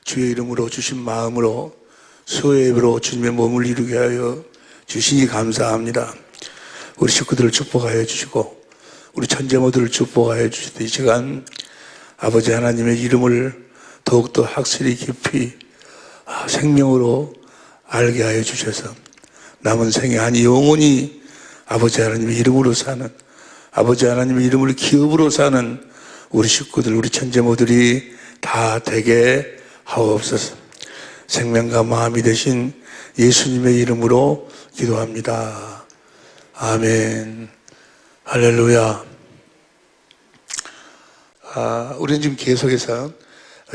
주의 이름으로 주신 마음으로 수요의 예배로 주님의 몸을 이루게 하여 주시니 감사합니다. 우리 식구들을 축복하여 주시고 우리 천재모들을 축복하여 주시되 이 시간 아버지 하나님의 이름을 더욱더 확실히 깊이 생명으로 알게 하여 주셔서 남은 생에 아니 영원히 아버지 하나님의 이름으로 사는, 아버지 하나님의 이름을 기업으로 사는 우리 식구들, 우리 천재모들이 다 되게 하옵소서. 생명과 마음이 되신 예수님의 이름으로 기도합니다. 아멘. 할렐루야. 우리는 지금 계속해서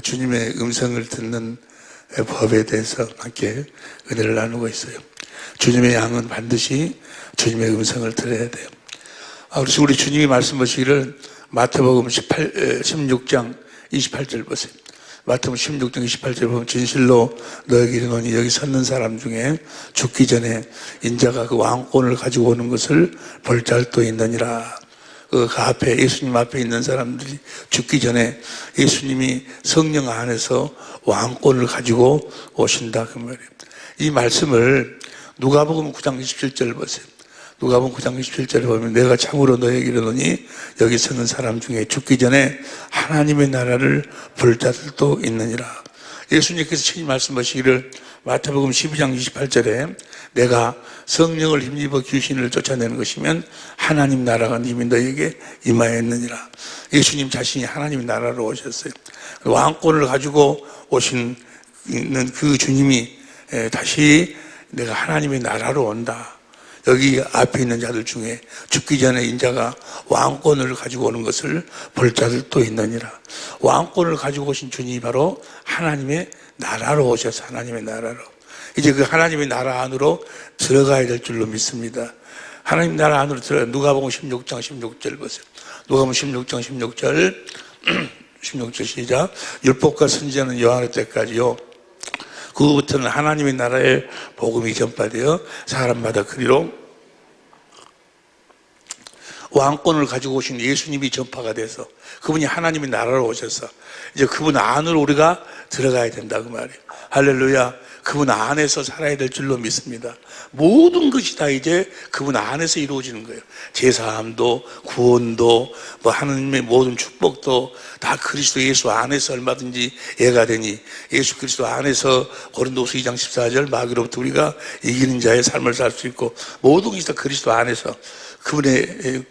주님의 음성을 듣는 법에 대해서 함께 은혜를 나누고 있어요. 주님의 양은 반드시 주님의 음성을 들어야 돼요. 그래서 우리 주님이 말씀하시기를 마태복음 16장 28절 보세요. 마태복음 16장 28절 보면 진실로 너에게 이르노니 여기 섰는 사람 중에 죽기 전에 인자가 그 왕권을 가지고 오는 것을 볼 자도 있느니라. 그 앞에 예수님 앞에 있는 사람들이 죽기 전에 예수님이 성령 안에서 왕권을 가지고 오신다 그 말이에요. 이 말씀을 누가복음 9장 27절 보세요. 누가복음 9장 27절에 보면 내가 참으로 너에게 이르노니 여기 서는 사람 중에 죽기 전에 하나님의 나라를 볼 자들도 있느니라. 예수님께서 친히 말씀하시기를 마태복음 12장 28절에 내가 성령을 힘입어 귀신을 쫓아내는 것이면 하나님 나라가 이미 너에게 임하였느니라. 예수님 자신이 하나님의 나라로 오셨어요. 왕권을 가지고 오신 그 주님이 다시 내가 하나님의 나라로 온다. 여기 앞에 있는 자들 중에 죽기 전에 인자가 왕권을 가지고 오는 것을 볼 자들도 있느니라. 왕권을 가지고 오신 주님이 바로 하나님의 나라로 오셔서 하나님의 나라로 이제 그 하나님의 나라 안으로 들어가야 될 줄로 믿습니다. 하나님 나라 안으로 들어가. 누가복음 16장 16절 보세요. 누가복음 16장 16절 16절 시작. 율법과 선지자는 요한의 때까지요 그 후부터는 하나님의 나라의 복음이 전파되어 사람마다 그리로 왕권을 가지고 오신 예수님이 전파가 돼서 그분이 하나님의 나라로 오셔서 이제 그분 안으로 우리가 들어가야 된다 그 말이에요. 할렐루야. 그분 안에서 살아야 될 줄로 믿습니다. 모든 것이 다 이제 그분 안에서 이루어지는 거예요. 제사함도 구원도 뭐 하나님의 모든 축복도 다 그리스도 예수 안에서 얼마든지 애가 되니 예수 그리스도 안에서 고린도서 2장 14절 마귀로부터 우리가 이기는 자의 삶을 살 수 있고 모든 것이 다 그리스도 안에서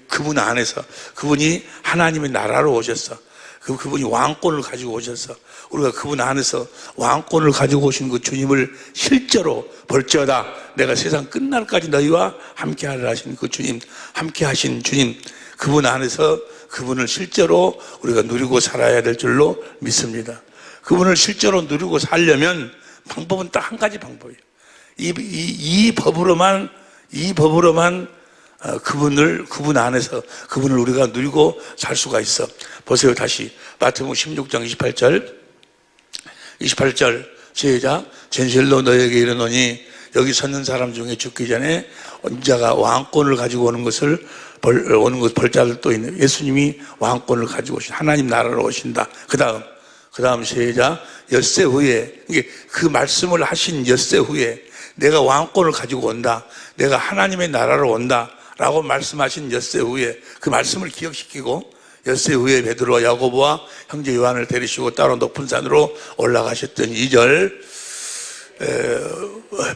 그분 안에서 그분이 하나님의 나라로 오셔서 그분이 왕권을 가지고 오셔서 우리가 그분 안에서 왕권을 가지고 오신 그 주님을 실제로 볼지어다 내가 세상 끝날까지 너희와 함께하리라 하신 그 주님, 함께하신 주님, 그분 안에서 그분을 실제로 우리가 누리고 살아야 될 줄로 믿습니다. 그분을 실제로 누리고 살려면 방법은 딱 한 가지 방법이에요. 이 법으로만 그분 안에서 그분을 우리가 누리고 살 수가 있어. 보세요. 다시 마태복음 16장 28절 시작. 진실로 너에게 이르노니 여기 섰는 사람 중에 죽기 전에 인자가 왕권을 가지고 오는 것을 볼 자들도 있는 예수님이 왕권을 가지고 오신 하나님 나라로 오신다. 그 다음 시작. 엿새 후에 그 말씀을 하신 엿새 후에 내가 왕권을 가지고 온다. 내가 하나님의 나라로 온다. 라고 말씀하신 엿새 후에 그 말씀을 기억시키고 엿새 후에 베드로와 야고보와 형제 요한을 데리시고 따로 높은 산으로 올라가셨던 2절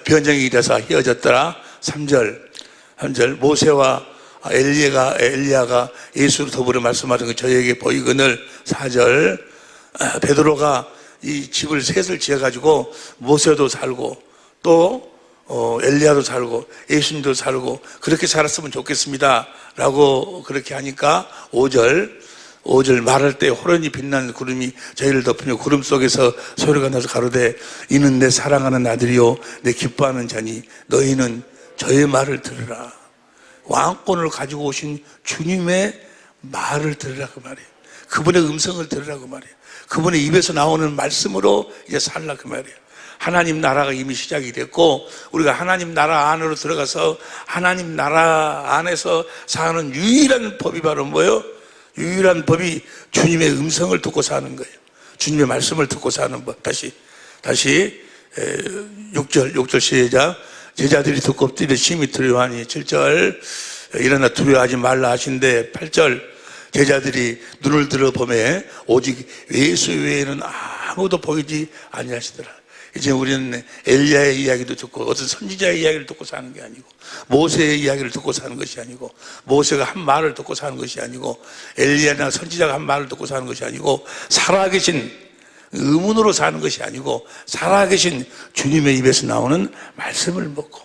변정이 돼서 헤어졌더라. 3절 모세와 엘리야가 예수로 더불어 말씀하신 그 저에게 보이거늘. 4절 베드로가 이 집을 셋을 지어가지고 모세도 살고 또 엘리야도 살고 예수님도 살고 그렇게 살았으면 좋겠습니다 라고 그렇게 하니까 5절 말할 때 호련히 빛나는 구름이 저희를 덮으며 구름 속에서 소리가 나서 가로되 이는 내 사랑하는 아들이요 내 기뻐하는 자니 너희는 저의 말을 들으라. 왕권을 가지고 오신 주님의 말을 들으라 그 말이에요. 그분의 음성을 들으라 그 말이에요. 그분의 입에서 나오는 말씀으로 이제 살라 그 말이에요. 하나님 나라가 이미 시작이 됐고 우리가 하나님 나라 안으로 들어가서 하나님 나라 안에서 사는 유일한 법이 바로 뭐예요? 유일한 법이 주님의 음성을 듣고 사는 거예요. 주님의 말씀을 듣고 사는 법. 다시 다시 6절 시작. 제자들이 듣고 엎드려 심히 두려워하니 7절 일어나 두려워하지 말라 하신데 8절 제자들이 눈을 들어 보매 오직 예수 외에는 아무도 보이지 아니하시더라. 이제 우리는 엘리야의 이야기도 듣고 어떤 선지자의 이야기를 듣고 사는 게 아니고 모세의 이야기를 듣고 사는 것이 아니고 모세가 한 말을 듣고 사는 것이 아니고 엘리야나 선지자가 한 말을 듣고 사는 것이 아니고 살아계신 의문으로 사는 것이 아니고 살아계신 주님의 입에서 나오는 말씀을 먹고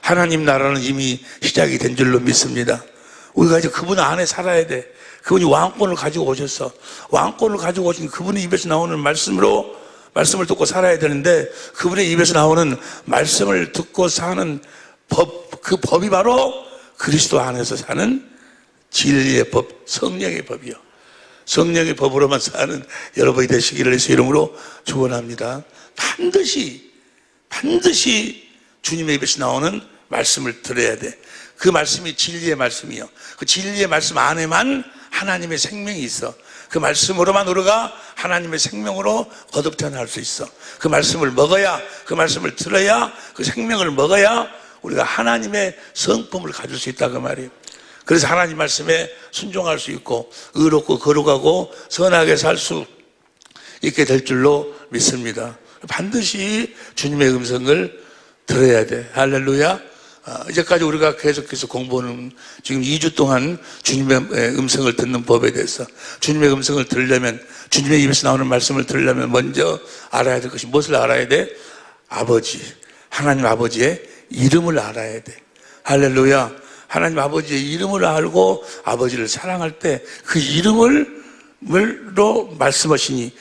하나님 나라는 이미 시작이 된 줄로 믿습니다. 우리가 이제 그분 안에 살아야 돼. 그분이 왕권을 가지고 오셨어. 왕권을 가지고 오신 그분의 입에서 나오는 말씀을 듣고 살아야 되는데 그분의 입에서 나오는 말씀을 듣고 사는 법, 그 법이 바로 그리스도 안에서 사는 진리의 법, 성령의 법이요. 성령의 법으로만 사는 여러분이 되시기를 예수 이름으로 축원합니다. 반드시 주님의 입에서 나오는 말씀을 들어야 돼. 그 말씀이 진리의 말씀이요. 그 진리의 말씀 안에만 하나님의 생명이 있어. 그 말씀으로만 우리가 하나님의 생명으로 거듭 태어날 수 있어. 그 말씀을 먹어야, 그 말씀을 들어야, 그 생명을 먹어야 우리가 하나님의 성품을 가질 수 있다 그 말이에요. 그래서 하나님 말씀에 순종할 수 있고 의롭고 거룩하고 선하게 살 수 있게 될 줄로 믿습니다. 반드시 주님의 음성을 들어야 돼. 할렐루야. 이제까지 우리가 계속해서 공부하는 지금 2주 동안 주님의 음성을 듣는 법에 대해서 주님의 음성을 들으려면 주님의 입에서 나오는 말씀을 들으려면 먼저 알아야 될 것이 무엇을 알아야 돼? 아버지, 하나님 아버지의 이름을 알아야 돼. 할렐루야. 하나님 아버지의 이름을 알고 아버지를 사랑할 때 그 이름으로 말씀하시니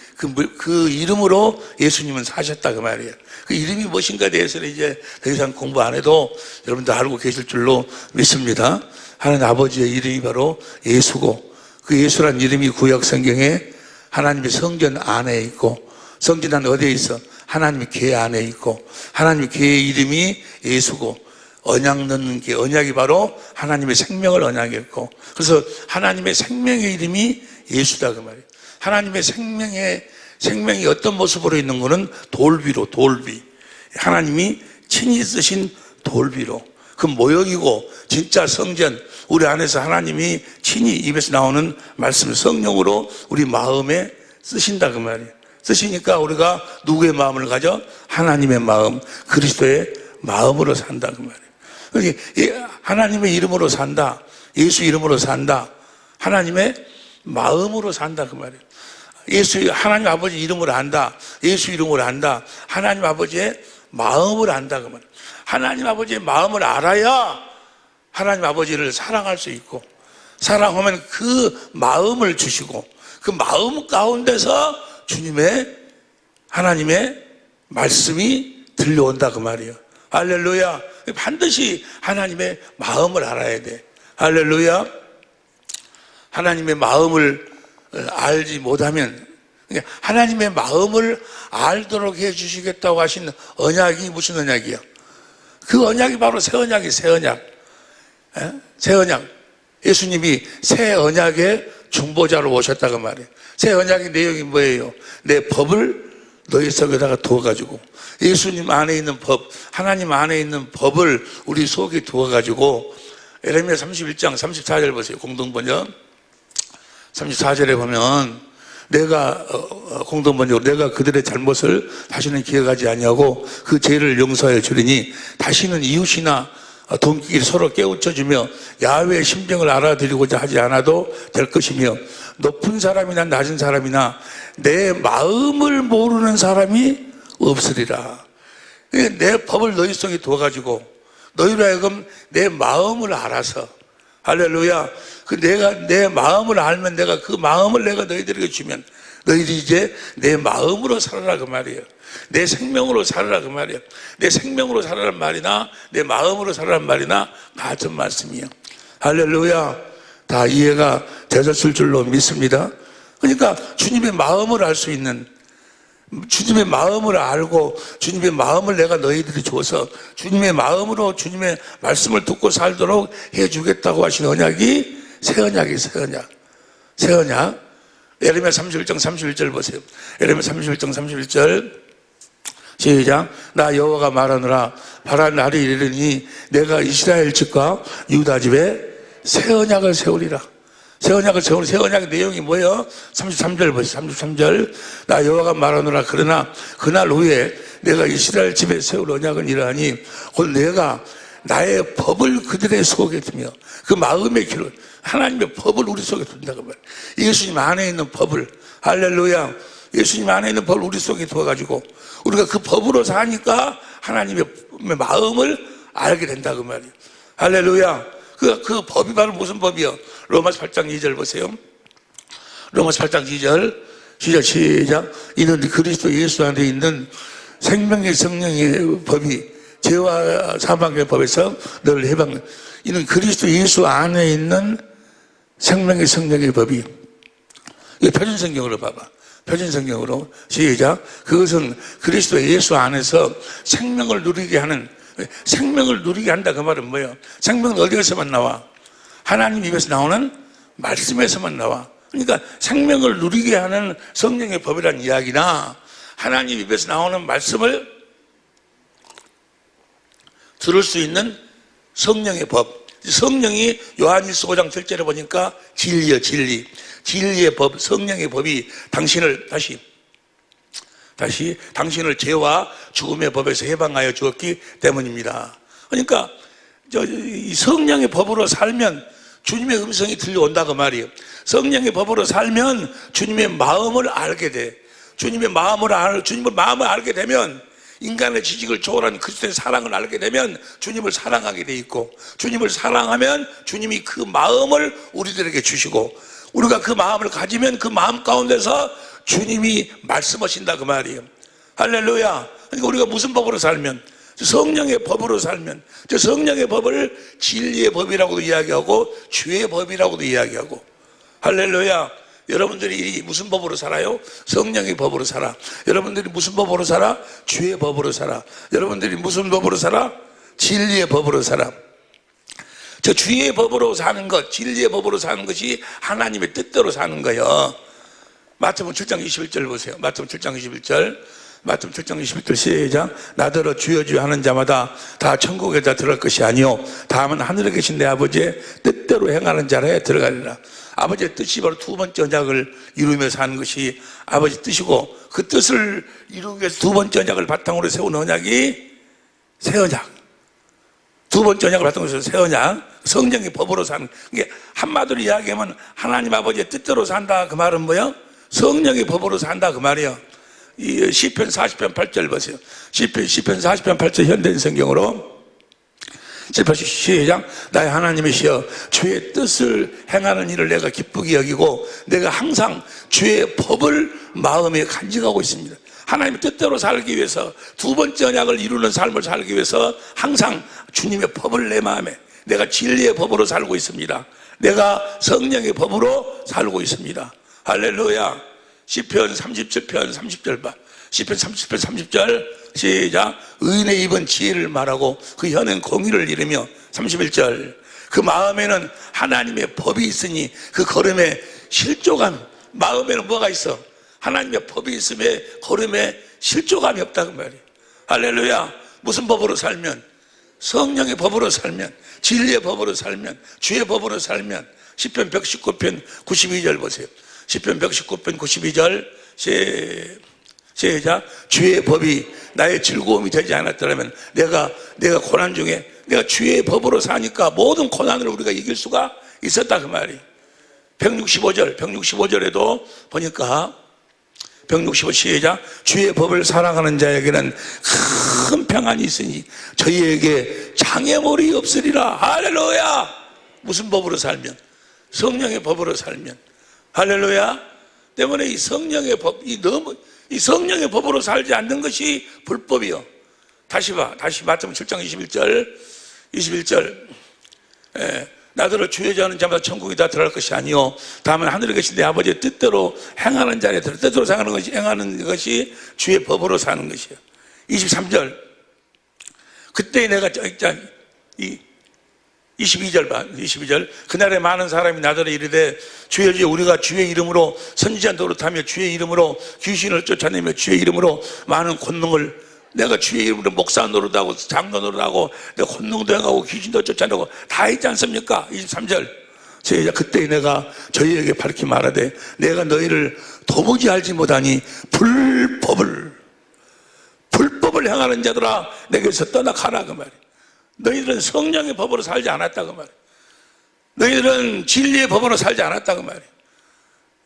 그 이름으로 예수님은 사셨다 그 말이에요. 그 이름이 무엇인가에 대해서는 이제 더 이상 공부 안 해도 여러분들 알고 계실 줄로 믿습니다. 하나님 아버지의 이름이 바로 예수고 그 예수란 이름이 구약 성경에 하나님의 성전 안에 있고 성전 안에 어디에 있어? 하나님의 궤 안에 있고 하나님의 궤의 이름이 예수고 언약 넣는 게 언약이 바로 하나님의 생명을 언약했고 그래서 하나님의 생명의 이름이 예수다 그 말이에요. 하나님의 생명이 어떤 모습으로 있는 거는 돌비로 돌비 하나님이 친히 쓰신 돌비로 그 모형이고 진짜 성전 우리 안에서 하나님이 친히 입에서 나오는 말씀 성령으로 우리 마음에 쓰신다 그 말이에요. 쓰시니까 우리가 누구의 마음을 가져? 하나님의 마음 그리스도의 마음으로 산다 그 말이에요. 하나님의 이름으로 산다. 예수 이름으로 산다. 하나님의 마음으로 산다 그 말이에요. 하나님 아버지 이름으로 안다. 예수 이름으로 안다. 하나님 아버지의 마음을 안다 그 말이에요. 하나님 아버지의 마음을 알아야 하나님 아버지를 사랑할 수 있고 사랑하면 그 마음을 주시고 그 마음 가운데서 주님의 하나님의 말씀이 들려온다 그 말이에요. 할렐루야. 반드시 하나님의 마음을 알아야 돼. 할렐루야. 하나님의 마음을 알지 못하면 하나님의 마음을 알도록 해주시겠다고 하신 언약이 무슨 언약이야? 그 언약이 바로 새 언약이 새 언약. 새 언약. 예수님이 새 언약의 중보자로 오셨다고 말이에요. 새 언약의 내용이 뭐예요? 내 법을 너희 속에다가 두어가지고 예수님 안에 있는 법, 하나님 안에 있는 법을 우리 속에 두어가지고 에레미야 31장 34절 보세요. 공동번역 34절에 보면 내가 공동번역으로 내가 그들의 잘못을 다시는 기억하지 아니하고 그 죄를 용서하여 주리니 다시는 이웃이나 동기끼리 서로 깨우쳐주며 야훼의 심정을 알아들이고자 하지 않아도 될 것이며 높은 사람이나 낮은 사람이나 내 마음을 모르는 사람이 없으리라. 내 법을 너희 속에 두어가지고 너희로 하여금 내 마음을 알아서 할렐루야. 내가 내 마음을 알면 내가 그 마음을 내가 너희들에게 주면 너희들이 이제 내 마음으로 살아라 그 말이에요. 내 생명으로 살아라 그 말이에요. 내 생명으로 살아란 말이나 내 마음으로 살아란 말이나 같은 말씀이에요. 할렐루야. 다 이해가 되셨을 줄로 믿습니다. 그러니까 주님의 마음을 알 수 있는 주님의 마음을 알고 주님의 마음을 내가 너희들이 줘서 주님의 마음으로 주님의 말씀을 듣고 살도록 해주겠다고 하신 언약이 새 언약이에요. 새 언약. 새 언약. 에레미야 31장 31절 보세요. 에레미야 31장 31절 시작. 나 여호와가 말하노라. 바랄 날이 이르니 내가 이스라엘 집과 유다 집에 새 언약을 세우리라. 새 언약을 세우는 새 언약의 내용이 뭐예요? 33절 보세요. 33절. 나 여호와가 말하노라. 그러나 그날 후에 내가 이스라엘 집에 세울 언약은 이러하니 곧 내가 나의 법을 그들의 속에 두며 그 마음의 길을 하나님의 법을 우리 속에 둔다고 말이에요. 예수님 안에 있는 법을, 할렐루야, 예수님 안에 있는 법을 우리 속에 두어가지고 우리가 그 법으로 사니까 하나님의 마음을 알게 된다고 말이에요. 할렐루야. 그 법이 바로 무슨 법이요? 로마서 8장 2절 보세요. 로마서 8장 2절 시작. 이는 그리스도 예수 안에 있는 생명의 성령의 법이 죄와 사망의 법에서 너를 해방. 이는 그리스도 예수 안에 있는 생명의 성령의 법이. 이거 표준성경으로 봐봐. 표준성경으로 시작. 그것은 그리스도 예수 안에서 생명을 누리게 하는, 생명을 누리게 한다 그 말은 뭐예요? 생명은 어디에서만 나와? 하나님 입에서 나오는 말씀에서만 나와. 그러니까 생명을 누리게 하는 성령의 법이라는 이야기나 하나님 입에서 나오는 말씀을 들을 수 있는 성령의 법. 성령이 요한일서 5장 7절에 보니까 진리요, 진리. 진리의 법, 성령의 법이 당신을 다시 당신을 죄와 죽음의 법에서 해방하여 주었기 때문입니다. 그러니까 이 성령의 법으로 살면 주님의 음성이 들려온다고 말이에요. 성령의 법으로 살면 주님의 마음을 알게 돼. 주님의 마음을 알게 되면 인간의 지식을 초월한 그리스도의 사랑을 알게 되면 주님을 사랑하게 돼 있고, 주님을 사랑하면 주님이 그 마음을 우리들에게 주시고, 우리가 그 마음을 가지면 그 마음 가운데서 주님이 말씀하신다 그 말이에요. 할렐루야. 그러니까 우리가 무슨 법으로 살면, 성령의 법으로 살면, 저 성령의 법을 진리의 법이라고도 이야기하고 주의 법이라고도 이야기하고. 할렐루야. 여러분들이 무슨 법으로 살아요? 성령의 법으로 살아. 여러분들이 무슨 법으로 살아? 주의 법으로 살아. 여러분들이 무슨 법으로 살아? 진리의 법으로 살아. 저 주의 법으로 사는 것, 진리의 법으로 사는 것이 하나님의 뜻대로 사는 거예요. 마태복음 7장 21절 보세요. 마태복음 7장 21절. 마태복음 7장 21절 시작. 나더러 주여 주여 하는 자마다 다 천국에 다 들어갈 것이 아니요 다만 하늘에 계신 내 아버지의 뜻대로 행하는 자라에 들어가리라. 아버지의 뜻이 바로 두 번째 언약을 이루며 사는 것이 아버지 뜻이고, 그 뜻을 이루기 위해서 두 번째 언약을 바탕으로 세운 언약이 새 언약. 두 번째 언약을 바탕으로 세운 새 언약, 성령의 법으로 사는. 이게 한마디로 이야기하면 하나님 아버지의 뜻대로 산다 그 말은 뭐예요? 성령의 법으로 산다 그 말이에요. 이 시편 40편 8절 보세요. 시편 40편 8절 현대인 성경으로 시작. 나의 하나님이시여 주의 뜻을 행하는 일을 내가 기쁘게 여기고 내가 항상 주의 법을 마음에 간직하고 있습니다. 하나님의 뜻대로 살기 위해서, 두 번째 언약을 이루는 삶을 살기 위해서 항상 주님의 법을 내 마음에, 내가 진리의 법으로 살고 있습니다. 내가 성령의 법으로 살고 있습니다. 할렐루야. 시편 37편 30절 봐. 시편 30편 30절 시작. 의인의 입은 지혜를 말하고 그 혀는 공의를 이루며. 31절. 그 마음에는 하나님의 법이 있으니 그 걸음에 실족함. 마음에는 뭐가 있어? 하나님의 법이 있음에 걸음에 실족함이 없다고 말이에요. 할렐루야. 무슨 법으로 살면? 성령의 법으로 살면, 진리의 법으로 살면, 주의 법으로 살면. 시편 119편 92절 보세요. 시편 119편 92절 시작. 주의 법이 나의 즐거움이 되지 않았더라면 내가 고난 중에 내가 주의 법으로 사니까 모든 고난을 우리가 이길 수가 있었다 그 말이. 165절에도 보니까 165 시작. 주의 법을 사랑하는 자에게는 큰 평안이 있으니 저희에게 장애물이 없으리라. 할렐루야. 무슨 법으로 살면? 성령의 법으로 살면. 할렐루야. 때문에 이 성령의 법, 이 성령의 법으로 살지 않는 것이 불법이요. 다시 마태복음 7장 21절. 나더러 주의 자는 자마다 천국에 다 들어갈 것이 아니요 다만 하늘에 계신 내 아버지의 뜻대로 행하는 자에 들어. 뜻대로 행하는 것이 주의 법으로 사는 것이에요. 23절. 그때 내가 22절 봐. 22절. 그날에 많은 사람이 나더러 이르되 주여 주여 우리가 주의 이름으로 선지자 노릇하며 주의 이름으로 귀신을 쫓아내며 주의 이름으로 많은 권능을 내가 주의 이름으로 목사 노릇하고 장로 노릇하고 내가 혼농도 행하고 귀신도 쫓아내고 다 했지 않습니까? 23절. 제가 그때 내가 저희에게 밝히 말하되 내가 너희를 도무지 알지 못하니 불법을 행하는 자들아 내게서 떠나가라 그 말이에요. 너희들은 성령의 법으로 살지 않았다 그 말이에요. 너희들은 진리의 법으로 살지 않았다 그 말이에요.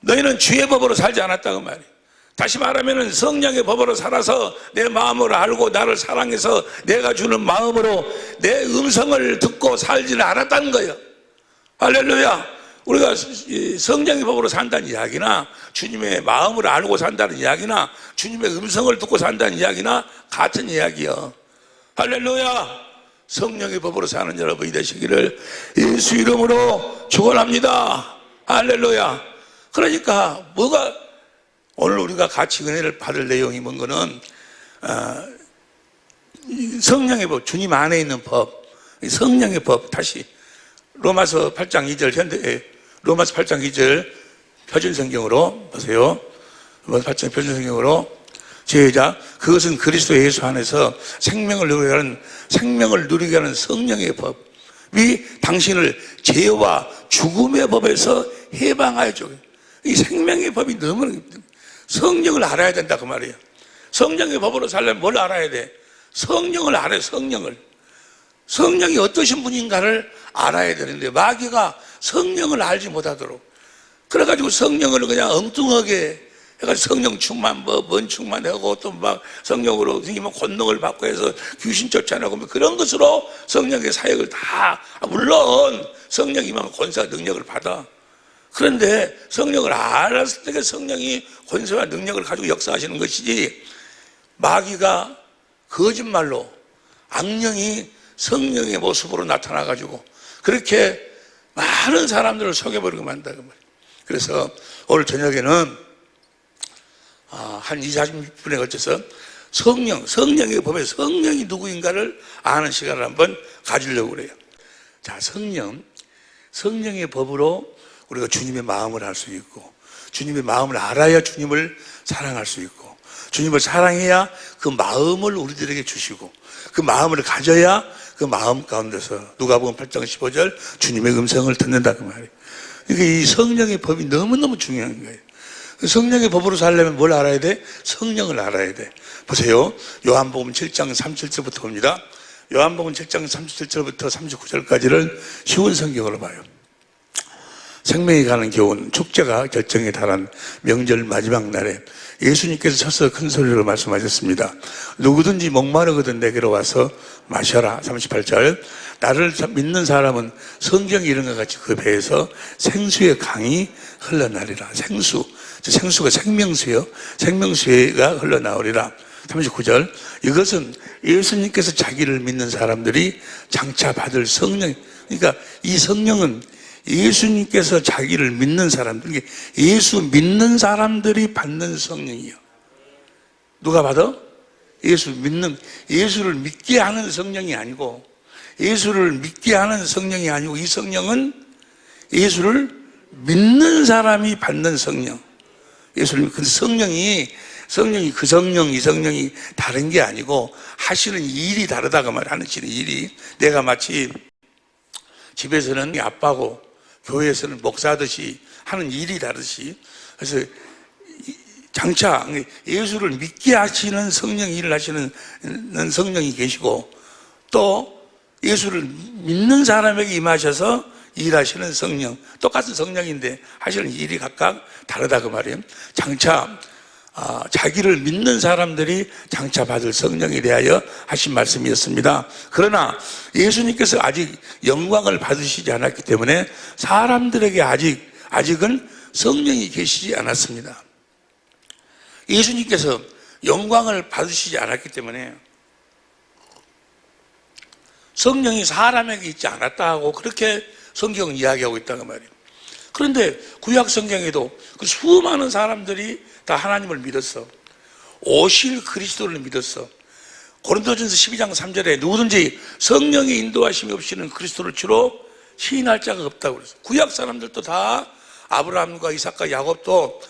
너희는 주의 법으로 살지 않았다 그 말이에요. 다시 말하면 성령의 법으로 살아서 내 마음을 알고 나를 사랑해서 내가 주는 마음으로 내 음성을 듣고 살지는 않았다는 거예요. 할렐루야. 우리가 성령의 법으로 산다는 이야기나 주님의 마음을 알고 산다는 이야기나 주님의 음성을 듣고 산다는 이야기나 같은 이야기요. 할렐루야. 성령의 법으로 사는 여러분이 되시기를 예수 이름으로 축원합니다. 할렐루야. 그러니까 뭐가 오늘 우리가 같이 은혜를 받을 내용이 뭔 거는 성령의 법, 주님 안에 있는 법, 성령의 법. 다시 로마서 8장 2절 로마서 8장 2절 표준성경으로 보세요. 로마서 8장 표준성경으로 시작. 그것은 그리스도 예수 안에서 생명을 누리게 하는 성령의 법이 당신을 죄와 죽음의 법에서 해방하여 줘. 이 생명의 법이 너무 성령을 알아야 된다 그 말이에요. 성령의 법으로 살려면 뭘 알아야 돼? 성령을 알아요. 성령이 어떠신 분인가를 알아야 되는데 마귀가 성령을 알지 못하도록 그래가지고 성령을 그냥 엉뚱하게 해가지고 성령 충만 뭔 충만하고 또 막 성령으로 생기면 권능을 받고 해서 귀신 쫓아내고 그런 것으로 성령의 사역을 다 물론 성령이 임하면 권세와 능력을 받아. 그런데 성령을 알았을 때 성령이 권세와 능력을 가지고 역사하시는 것이지 마귀가 거짓말로 악령이 성령의 모습으로 나타나가지고 그렇게 많은 사람들을 속여버리고 만다 그 말이에요. 그래서 오늘 저녁에는 한 20-30분에 걸쳐서 성령의 법에 성령이 누구인가를 아는 시간을 한번 가지려고 그래요. 자, 성령의 법으로 우리가 주님의 마음을 알 수 있고 주님의 마음을 알아야 주님을 사랑할 수 있고 주님을 사랑해야 그 마음을 우리들에게 주시고 그 마음을 가져야 그 마음 가운데서 누가복음 8장 15절 주님의 음성을 듣는다 그 말이에요. 그러니까 이 성령의 법이 너무너무 중요한 거예요. 성령의 법으로 살려면 뭘 알아야 돼? 성령을 알아야 돼. 보세요. 요한복음 7장 37절부터 봅니다. 요한복음 7장 37절부터 39절까지를 쉬운 성경으로 봐요. 생명이 가는 교훈, 축제가 결정에 달한 명절 마지막 날에 예수님께서 서서 큰 소리로 말씀하셨습니다. 누구든지 목마르거든 내게로 와서 마셔라. 38절. 나를 믿는 사람은 성경이 이런 것 같이 그 배에서 생수의 강이 흘러나리라. 생수가 생명수요. 생명수가 흘러나오리라. 39절. 이것은 예수님께서 자기를 믿는 사람들이 장차 받을 성령. 그러니까 이 성령은 예수님께서 자기를 믿는 사람들, 예수 믿는 사람들이 받는 성령이요. 누가 받아? 예수를 믿게 하는 성령이 아니고, 예수를 믿게 하는 성령이 아니고, 이 성령은 예수를 믿는 사람이 받는 성령. 예수님, 그 성령이 그 성령, 이 성령이 다른 게 아니고, 하시는 일이 다르다, 그 말, 하시는 일이. 내가 마치 집에서는 아빠고, 교회에서는 목사하듯이 하는 일이 다르듯이 그래서 장차 예수를 믿게 하시는 성령 일을 하시는 성령이 계시고 또 예수를 믿는 사람에게 임하셔서 일하시는 성령 똑같은 성령인데 하시는 일이 각각 다르다 그 말이에요. 장차 자기를 믿는 사람들이 장차 받을 성령에 대하여 하신 말씀이었습니다. 그러나 예수님께서 아직 영광을 받으시지 않았기 때문에 사람들에게 아직은 성령이 계시지 않았습니다. 예수님께서 영광을 받으시지 않았기 때문에 성령이 사람에게 있지 않았다고 그렇게 성경은 이야기하고 있다는 말이에요. 그런데 구약 성경에도 그 수많은 사람들이 다 하나님을 믿었어. 오실 그리스도를 믿었어. 고린도전서 12장 3절에 누구든지 성령의 인도하심이 없이는 그리스도를 주로 시인할 자가 없다고 그랬어요. 구약 사람들도 다 아브라함과 이삭과 야곱도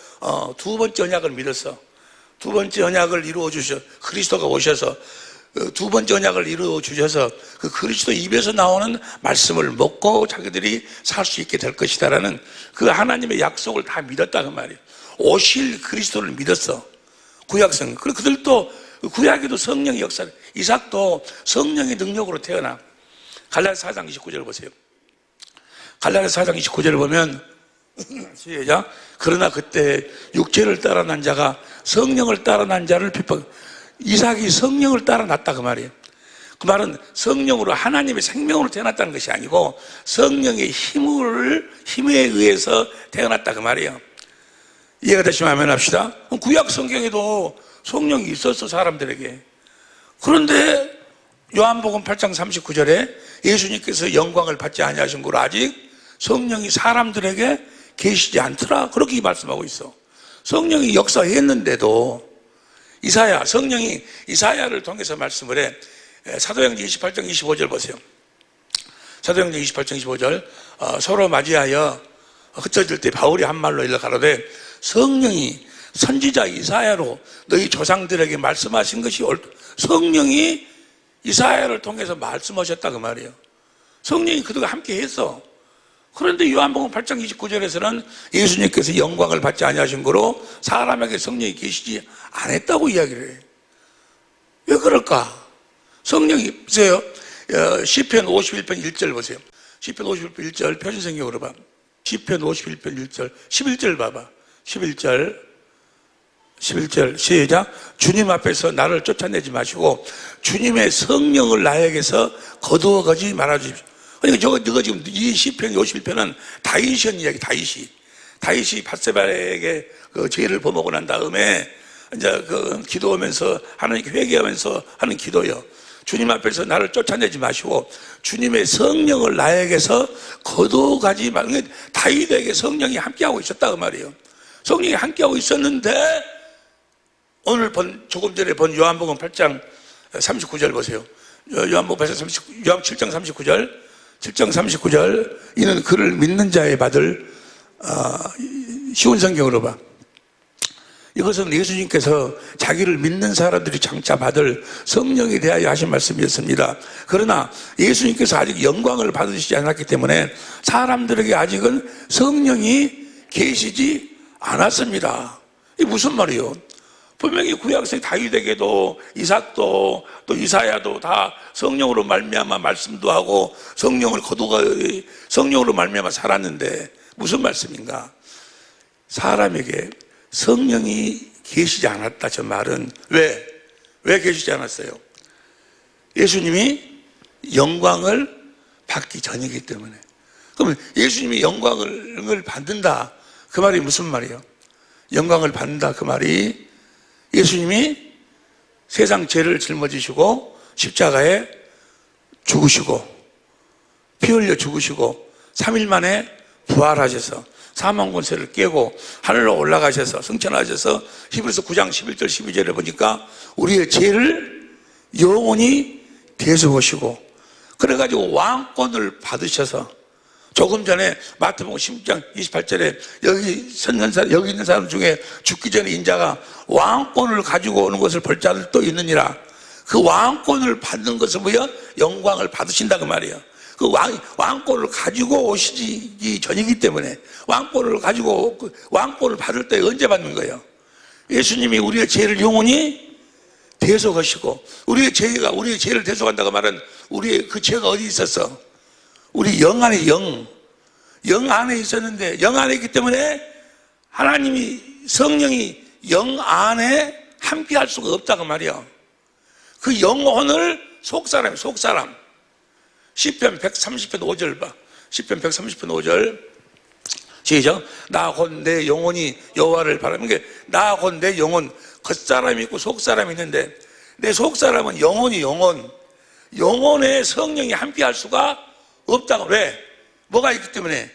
두 번째 언약을 믿었어. 두 번째 언약을 이루어 주셔 그리스도가 오셔서 두 번째 언약을 이루어 주셔서 그 그리스도 입에서 나오는 말씀을 먹고 자기들이 살 수 있게 될 것이다라는 그 하나님의 약속을 다 믿었다 그 말이에요. 오실 그리스도를 믿었어. 구약성. 그리고 그들도 구약에도 성령의 역사, 이삭도 성령의 능력으로 태어나. 갈라디아서 4장 29절 보세요. 갈라디아서 4장 29절을 보면 시작. 그러나 그때 육체를 따라 난 자가 성령을 따라 난 자를 비판. 이삭이 성령을 따라 났다 그 말이에요. 그 말은 성령으로 하나님의 생명으로 태어났다는 것이 아니고 성령의 힘에 의해서 태어났다 그 말이에요. 이해가 되시면 아멘 합시다. 구약 성경에도 성령이 있었어 사람들에게. 그런데 요한복음 8장 39절에 예수님께서 영광을 받지 아니하신 거로 아직 성령이 사람들에게 계시지 않더라 그렇게 말씀하고 있어. 성령이 역사했는데도 성령이 이사야를 통해서 말씀을 해. 사도행전 28장 25절 보세요. 사도행전 28장 25절 서로 맞이하여 흩어질 때 바울이 한 말로 일러 가로되 성령이 선지자 이사야로 너희 조상들에게 말씀하신 것이 성령이 이사야를 통해서 말씀하셨다 그 말이에요. 성령이 그들과 함께 했어. 그런데 요한복음 8장 29절에서는 예수님께서 영광을 받지 아니하신 거로 사람에게 성령이 계시지 않았다고 이야기를 해요. 왜 그럴까? 성령이 보세요. 시편 51편 1절 보세요. 시편 51편 1절 표준성경으로 봐. 시편 51편 1절 11절 봐봐. 11절 시작. 주님 앞에서 나를 쫓아내지 마시고 주님의 성령을 나에게서 거두어가지 말아주십시오. 그러니까 너가 지금 이 시편 51편은 다윗이 한 이야기. 다윗이 밧세바에게 그 죄를 범하고 난 다음에 이제 그 기도하면서 하나님께 회개하면서 하는 기도요. 주님 앞에서 나를 쫓아내지 마시고 주님의 성령을 나에게서 거두어가지 말고 다윗에게 성령이 함께하고 있었다 그 말이에요. 성령이 함께하고 있었는데 오늘 조금 전에 본 요한복음 8장 39절 보세요. 요한복음 7장 39절 이는 그를 믿는 자의 받을 쉬운 성경으로 봐. 이것은 예수님께서 자기를 믿는 사람들이 장차 받을 성령에 대하여 하신 말씀이었습니다. 그러나 예수님께서 아직 영광을 받으시지 않았기 때문에 사람들에게 아직은 성령이 계시지 않았습니다. 이게 무슨 말이에요? 분명히 구약성 다윗에게도 이삭도 또 이사야도 다 성령으로 말미암아 말씀도 하고 성령으로 말미암아 살았는데 무슨 말씀인가? 사람에게 성령이 계시지 않았다. 저 말은 왜 계시지 않았어요? 예수님이 영광을 받기 전이기 때문에. 그러면 예수님이 영광을 받는다 그 말이 무슨 말이에요? 영광을 받는다 그 말이 예수님이 세상 죄를 짊어지시고 십자가에 죽으시고 피 흘려 죽으시고 3일 만에 부활하셔서 사망 권세를 깨고 하늘로 올라가셔서 승천하셔서 히브리서 9장 11절 12절에 보니까 우리의 죄를 영원히 대속하시고 그래가지고 왕권을 받으셔서 조금 전에 마태복음 16장 28절에 여기 있는 사람 중에 죽기 전에 인자가 왕권을 가지고 오는 것을 볼 자들 또 있느니라. 그 왕권을 받는 것은 뭐야? 영광을 받으신다 그 말이에요. 그 왕권을 가지고 오시기 전이기 때문에 왕권을 받을 때 언제 받는 거예요? 예수님이 우리의 죄를 영원히 대속하시고 우리의 죄를 대속한다고 말은 우리의 그 죄가 어디 있었어? 우리 영 안에 영 안에 있었는데 영 안에 있기 때문에 성령이 영 안에 함께 할 수가 없다고 말이야. 그 영혼을 속사람 시편 130편 5절 봐. 시편 130편 5절 시작. 나 곧 내 영혼이 여호와를 바라는 게 나 곧 내 영혼 겉사람이 있고 속사람이 있는데 내 속사람은 영혼에 성령이 함께 할 수가 없다고. 왜? 뭐가 있기 때문에?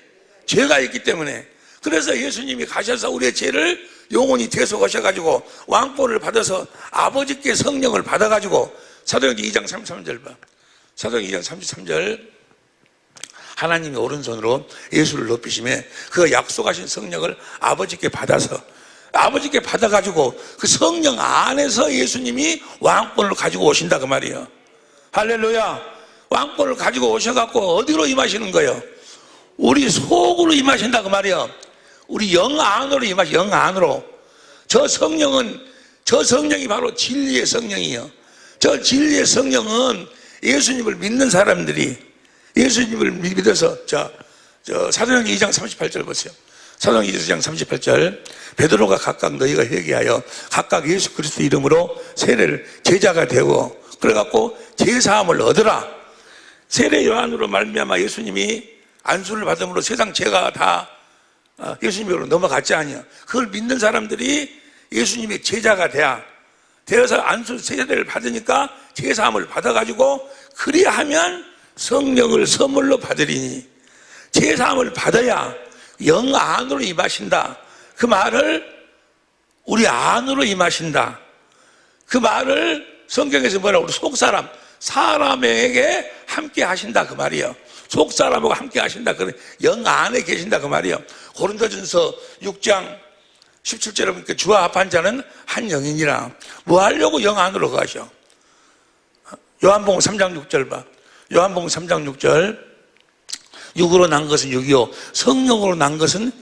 죄가 있기 때문에. 그래서 예수님이 가셔서 우리의 죄를 영원히 대속하셔가지고 왕권을 받아서 아버지께 성령을 받아가지고 사도행전 2장 33절 봐. 사도행전 2장 33절 하나님이 오른손으로 예수를 높이심에 그 약속하신 성령을 아버지께 받아서 아버지께 받아가지고 그 성령 안에서 예수님이 왕권을 가지고 오신다 그 말이에요. 할렐루야. 왕권을 가지고 오셔갖고 어디로 임하시는 거예요? 우리 속으로 임하신다 그 말이에요. 우리 영 안으로 임하시, 영 안으로. 저 성령이 바로 진리의 성령이에요. 저 진리의 성령은 예수님을 믿는 사람들이, 예수님을 믿어서 사도행전 2장 38절 보세요. 사도행전 2장 38절. 베드로가 각각 너희가 회개하여 각각 예수 그리스도 이름으로 세례를, 제자가 되고 그래갖고 제사함을 얻으라. 세례 요한으로 말미암아 예수님이 안수를 받음으로 세상 죄가 다 예수님으로 넘어갔지 아니야. 그걸 믿는 사람들이 예수님의 제자가 되어서 안수 세례를 받으니까 제사함을 받아가지고 그리하면 성령을 선물로 받으리니, 제사함을 받아야 영 안으로 임하신다. 그 말을 우리 안으로 임하신다. 그 말을 성경에서 뭐라고 그래? 속사람, 사람에게 함께 하신다 그 말이에요. 속사람하고 함께 하신다. 그래, 영 안에 계신다 그 말이에요. 고린도전서 6장 17절에 보니까 주와 합한 자는 한 영이니라. 뭐 하려고 영 안으로 가셔? 요한복음 3장 6절 봐. 요한복음 3장 6절. 육으로 난 것은 육이요, 성령으로 난 것은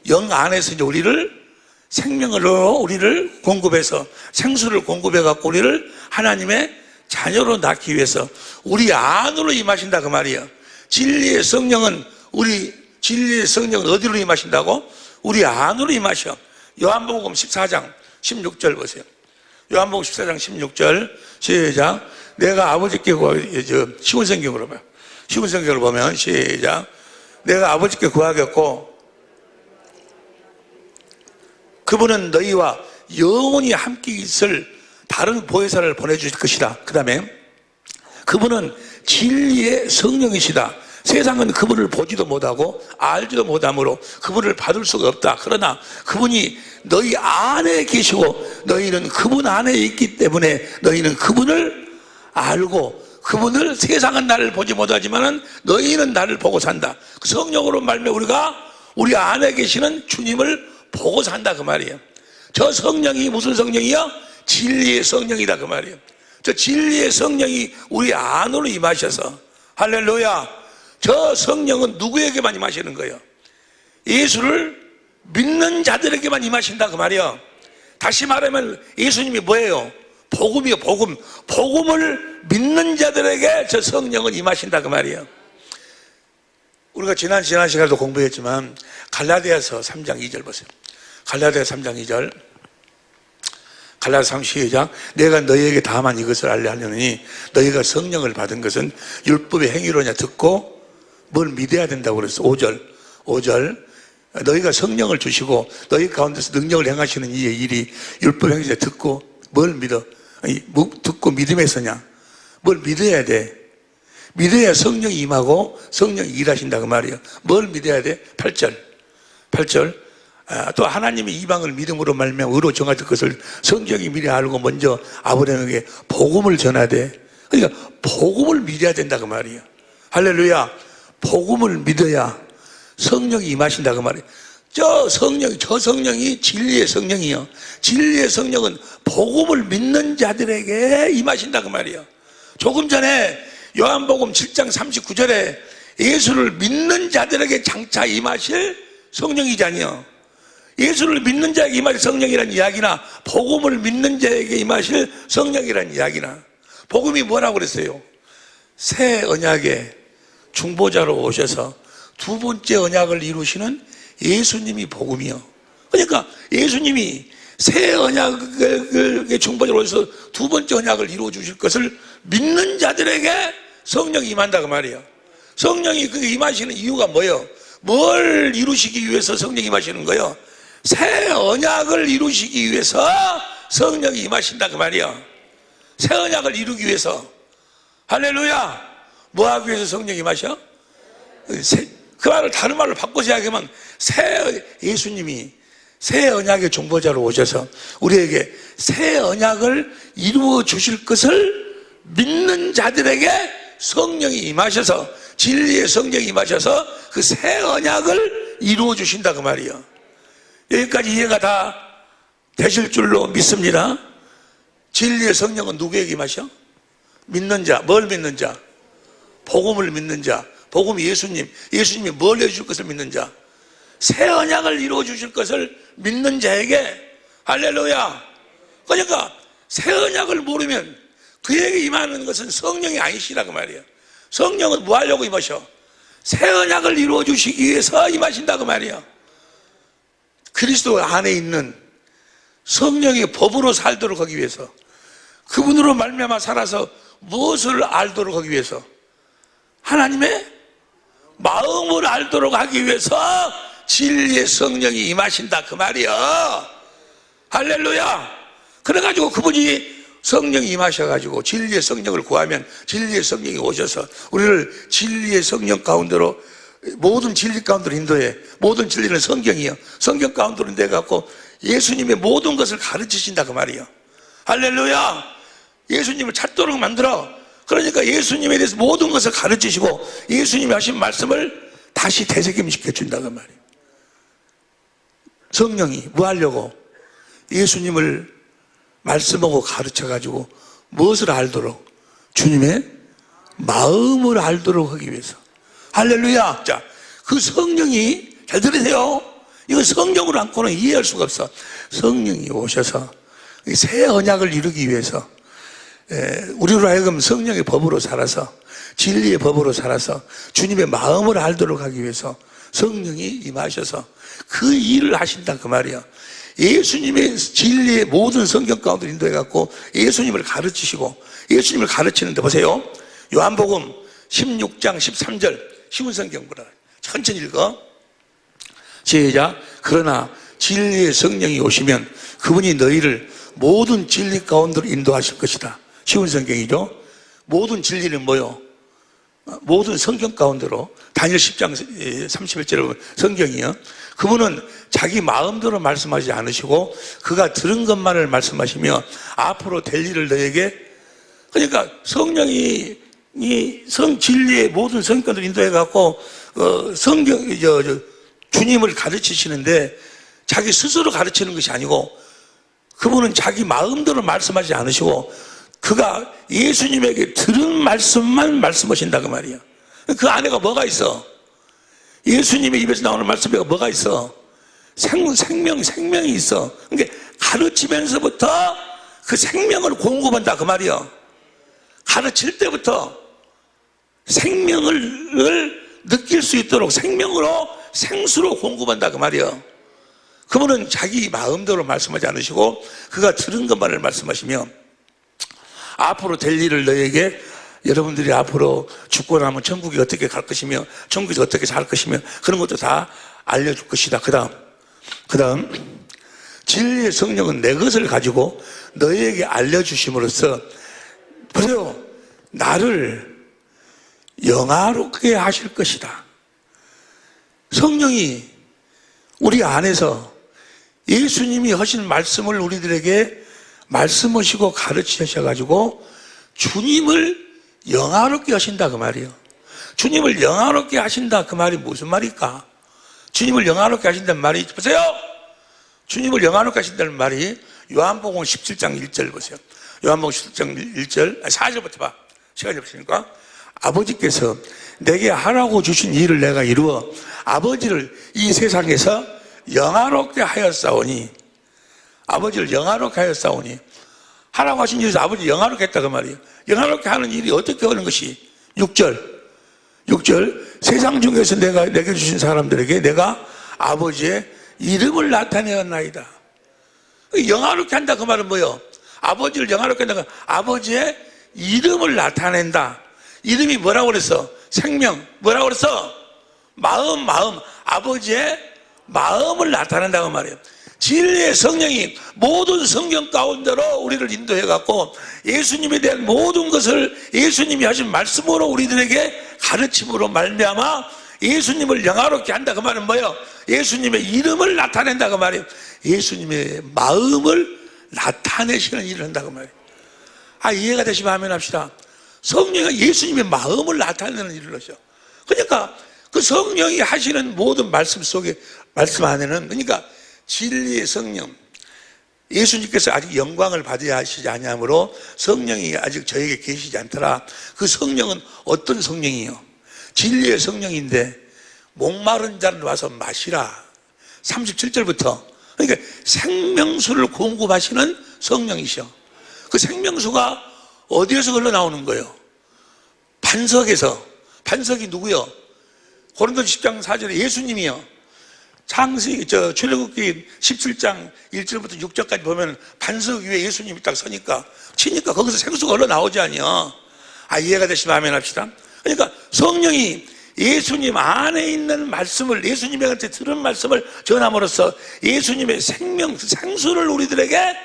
영 안에서 이제 우리를 생명으로 우리를 공급해서 생수를 공급해 갖고 우리를 하나님의 자녀로 낳기 위해서 우리 안으로 임하신다 그 말이에요. 진리의 성령은 어디로 임하신다고? 우리 안으로 임하셔. 요한복음 14장 16절 보세요. 요한복음 14장 16절 시작. 내가 아버지께 쉬운 성경으로 봐요. 쉬운 성경을 보면 시작. 내가 아버지께 구하겠고 그분은 너희와 영원히 함께 있을 다른 보혜사를 보내주실 것이다. 그 다음에 그분은 진리의 성령이시다. 세상은 그분을 보지도 못하고 알지도 못하므로 그분을 받을 수가 없다. 그러나 그분이 너희 안에 계시고 너희는 그분 안에 있기 때문에 너희는 그분을 알고, 그분을 세상은 나를 보지 못하지만 너희는 나를 보고 산다. 그 성령으로 말미암아 우리가 우리 안에 계시는 주님을 보고 산다 그 말이에요. 저 성령이 무슨 성령이요? 진리의 성령이다 그 말이에요. 저 진리의 성령이 우리 안으로 임하셔서, 할렐루야, 저 성령은 누구에게만 임하시는 거예요? 예수를 믿는 자들에게만 임하신다 그 말이에요. 다시 말하면 예수님이 뭐예요? 복음이요, 복음. 복음을 믿는 자들에게 저 성령은 임하신다 그 말이에요. 우리가 지난 시간에도 공부했지만 갈라디아서 3장 2절 보세요. 갈라디아 3장 2절. 갈라디아 3 시작. 내가 너희에게 다만 이것을 알려 하려니 너희가 성령을 받은 것은 율법의 행위로냐 듣고 뭘 믿어야 된다고 그랬어. 5절. 너희가 성령을 주시고 너희 가운데서 능력을 행하시는 이의 일이 율법 행위자 듣고 뭘 믿어? 아니, 듣고 믿음에서냐? 뭘 믿어야 돼? 믿어야 성령이 임하고 성령이 일하신다 그 말이에요. 뭘 믿어야 돼? 8절. 또 하나님이 이방을 믿음으로 말미암아 의로 정하실 것을 성경이 미리 알고 먼저 아브라함에게 복음을 전하되, 그러니까 복음을 믿어야 된다 그 말이에요. 할렐루야. 복음을 믿어야 성령이 임하신다 그 말이에요. 저 성령이 진리의 성령이요. 진리의 성령은 복음을 믿는 자들에게 임하신다 그 말이에요. 조금 전에 요한복음 7장 39절에 예수를 믿는 자들에게 장차 임하실 성령이잖아요. 예수를 믿는 자에게 임하실 성령이라는 이야기나 복음을 믿는 자에게 임하실 성령이라는 이야기나, 복음이 뭐라고 그랬어요? 새 언약의 중보자로 오셔서 두 번째 언약을 이루시는 예수님이 복음이요. 그러니까 예수님이 새 언약의 중보자로 오셔서 두 번째 언약을 이루어 주실 것을 믿는 자들에게 성령이 임한다 그 말이에요. 성령이 그 임하시는 이유가 뭐예요? 뭘 이루시기 위해서 성령이 임하시는 거예요? 새 언약을 이루시기 위해서 성령이 임하신다 그 말이에요. 새 언약을 이루기 위해서. 할렐루야. 뭐 하기 위해서 성령이 임하셔? 그 말을 다른 말로 바꿔서 이야기하면 예수님이 새 언약의 중보자로 오셔서 우리에게 새 언약을 이루어 주실 것을 믿는 자들에게 성령이 임하셔서, 진리의 성령이 임하셔서 그 새 언약을 이루어 주신다 그 말이에요. 여기까지 이해가 다 되실 줄로 믿습니다. 진리의 성령은 누구에게 임하셔? 믿는 자. 뭘 믿는 자? 복음을 믿는 자. 복음이 예수님. 예수님이 뭘 해주실 것을 믿는 자. 새 언약을 이루어 주실 것을 믿는 자에게. 할렐루야. 그러니까 새 언약을 모르면 그에게 임하는 것은 성령이 아니시라고 말이에요. 성령은 뭐 하려고 임하셔? 새 언약을 이루어 주시기 위해서 임하신다고 말이에요. 그리스도 안에 있는 성령의 법으로 살도록 하기 위해서, 그분으로 말미암아 살아서 무엇을 알도록 하기 위해서, 하나님의 마음을 알도록 하기 위해서 진리의 성령이 임하신다 그 말이요. 할렐루야. 그래가지고 그분이 성령이 임하셔가지고 진리의 성령을 구하면 진리의 성령이 오셔서 우리를 진리의 성령 가운데로, 모든 진리 가운데로 인도해. 모든 진리는 성경이요. 성경 가운데로 인도해갖고 예수님의 모든 것을 가르치신다 그 말이요. 할렐루야. 예수님을 찾도록 만들어. 그러니까 예수님에 대해서 모든 것을 가르치시고 예수님이 하신 말씀을 다시 되새김시켜 준다 그 말이에요. 성령이 뭐 하려고? 예수님을 말씀하고 가르쳐가지고 무엇을 알도록? 주님의 마음을 알도록 하기 위해서. 할렐루야. 자, 그 성령이, 잘 들으세요. 이거 성령으로 않고는 이해할 수가 없어. 성령이 오셔서 새 언약을 이루기 위해서, 우리로 하여금 성령의 법으로 살아서, 진리의 법으로 살아서 주님의 마음을 알도록 하기 위해서 성령이 임하셔서 그 일을 하신다 그 말이야. 예수님의 진리의 모든 성경 가운데 인도해갖고 예수님을 가르치시고, 예수님을 가르치는데 보세요. 요한복음 16장 13절 쉬운 성경 보라. 천천히 읽어. 시작. 그러나 진리의 성령이 오시면 그분이 너희를 모든 진리 가운데로 인도하실 것이다. 쉬운 성경이죠. 모든 진리는 뭐요? 모든 성경 가운데로. 다니엘 10장 31절에 보면 성경이요. 그분은 자기 마음대로 말씀하지 않으시고 그가 들은 것만을 말씀하시며 앞으로 될 일을 너에게. 그러니까 성령이 이 진리의 모든 성경들을 인도해갖고 주님을 가르치시는데 자기 스스로 가르치는 것이 아니고 그분은 자기 마음대로 말씀하지 않으시고 그가 예수님에게 들은 말씀만 말씀하신다 그 말이야. 그 안에가 뭐가 있어? 예수님의 입에서 나오는 말씀에 뭐가 있어? 생명이 있어. 그러니까 가르치면서부터 그 생명을 공급한다 그 말이야. 가르칠 때부터 생명을 느낄 수 있도록 생명으로, 생수로 공급한다 그 말이야. 그분은 자기 마음대로 말씀하지 않으시고 그가 들은 것만을 말씀하시며 앞으로 될 일을 너에게, 여러분들이 앞으로 죽고 나면 천국이 어떻게 갈 것이며 천국이 어떻게 살 것이며 그런 것도 다 알려줄 것이다. 그 다음 진리의 성령은 내 것을 가지고 너에게 알려주심으로써, 보세요, 나를 영화롭게 하실 것이다. 성령이 우리 안에서 예수님이 하신 말씀을 우리들에게 말씀하시고 가르치셔가지고 주님을 영화롭게 하신다 그 말이에요. 주님을 영화롭게 하신다 그 말이 무슨 말일까? 주님을 영화롭게 하신다는 말이, 보세요. 주님을 영화롭게 하신다는 말이 요한복음 17장 1절 보세요. 요한복음 17장 1절 4절부터 봐. 시간이 없으니까. 아버지께서 내게 하라고 주신 일을 내가 이루어 아버지를 이 세상에서 영화롭게 하였사오니, 아버지를 영화롭게 하였사오니, 하라고 하신 일에서 아버지 영화롭게 했다 그 말이에요. 영화롭게 하는 일이 어떻게 하는 것이? 6절 세상 중에서 내게 주신 사람들에게 내가 아버지의 이름을 나타내었나이다. 영화롭게 한다 그 말은 뭐예요? 아버지를 영화롭게 한다. 아버지의 이름을 나타낸다. 이름이 뭐라고 그랬어? 생명. 뭐라고 그랬어? 마음. 아버지의 마음을 나타낸다고 말이에요. 진리의 성령이 모든 성경 가운데로 우리를 인도해갖고 예수님에 대한 모든 것을 예수님이 하신 말씀으로 우리들에게 가르침으로 말미암아 예수님을 영화롭게 한다 그 말은 뭐예요? 예수님의 이름을 나타낸다 그 말이에요. 예수님의 마음을 나타내시는 일을 한다 그 말이에요. 이해가 되시면 아멘 합시다. 성령이 예수님의 마음을 나타내는 일을 하셔. 그러니까 그 성령이 하시는 모든 말씀 속에, 말씀 안에는, 그러니까 진리의 성령, 예수님께서 아직 영광을 받아야 하시지 아니하므로 성령이 아직 저에게 계시지 않더라. 그 성령은 어떤 성령이요? 진리의 성령인데 목마른 자를 와서 마시라. 37절부터. 그러니까 생명수를 공급하시는 성령이셔. 그 생명수가 어디에서 흘러나오는 거예요? 반석에서. 반석이 누구요? 고린도서 10장 4절에 예수님이요. 출애굽기 17장 1절부터 6절까지 보면 반석 위에 예수님이 딱 서니까 치니까 거기서 생수가 흘러나오지 아니요. 이해가 되시면 아멘 합시다. 그러니까 성령이 예수님 안에 있는 말씀을, 예수님한테 들은 말씀을 전함으로써 예수님의 생수를 우리들에게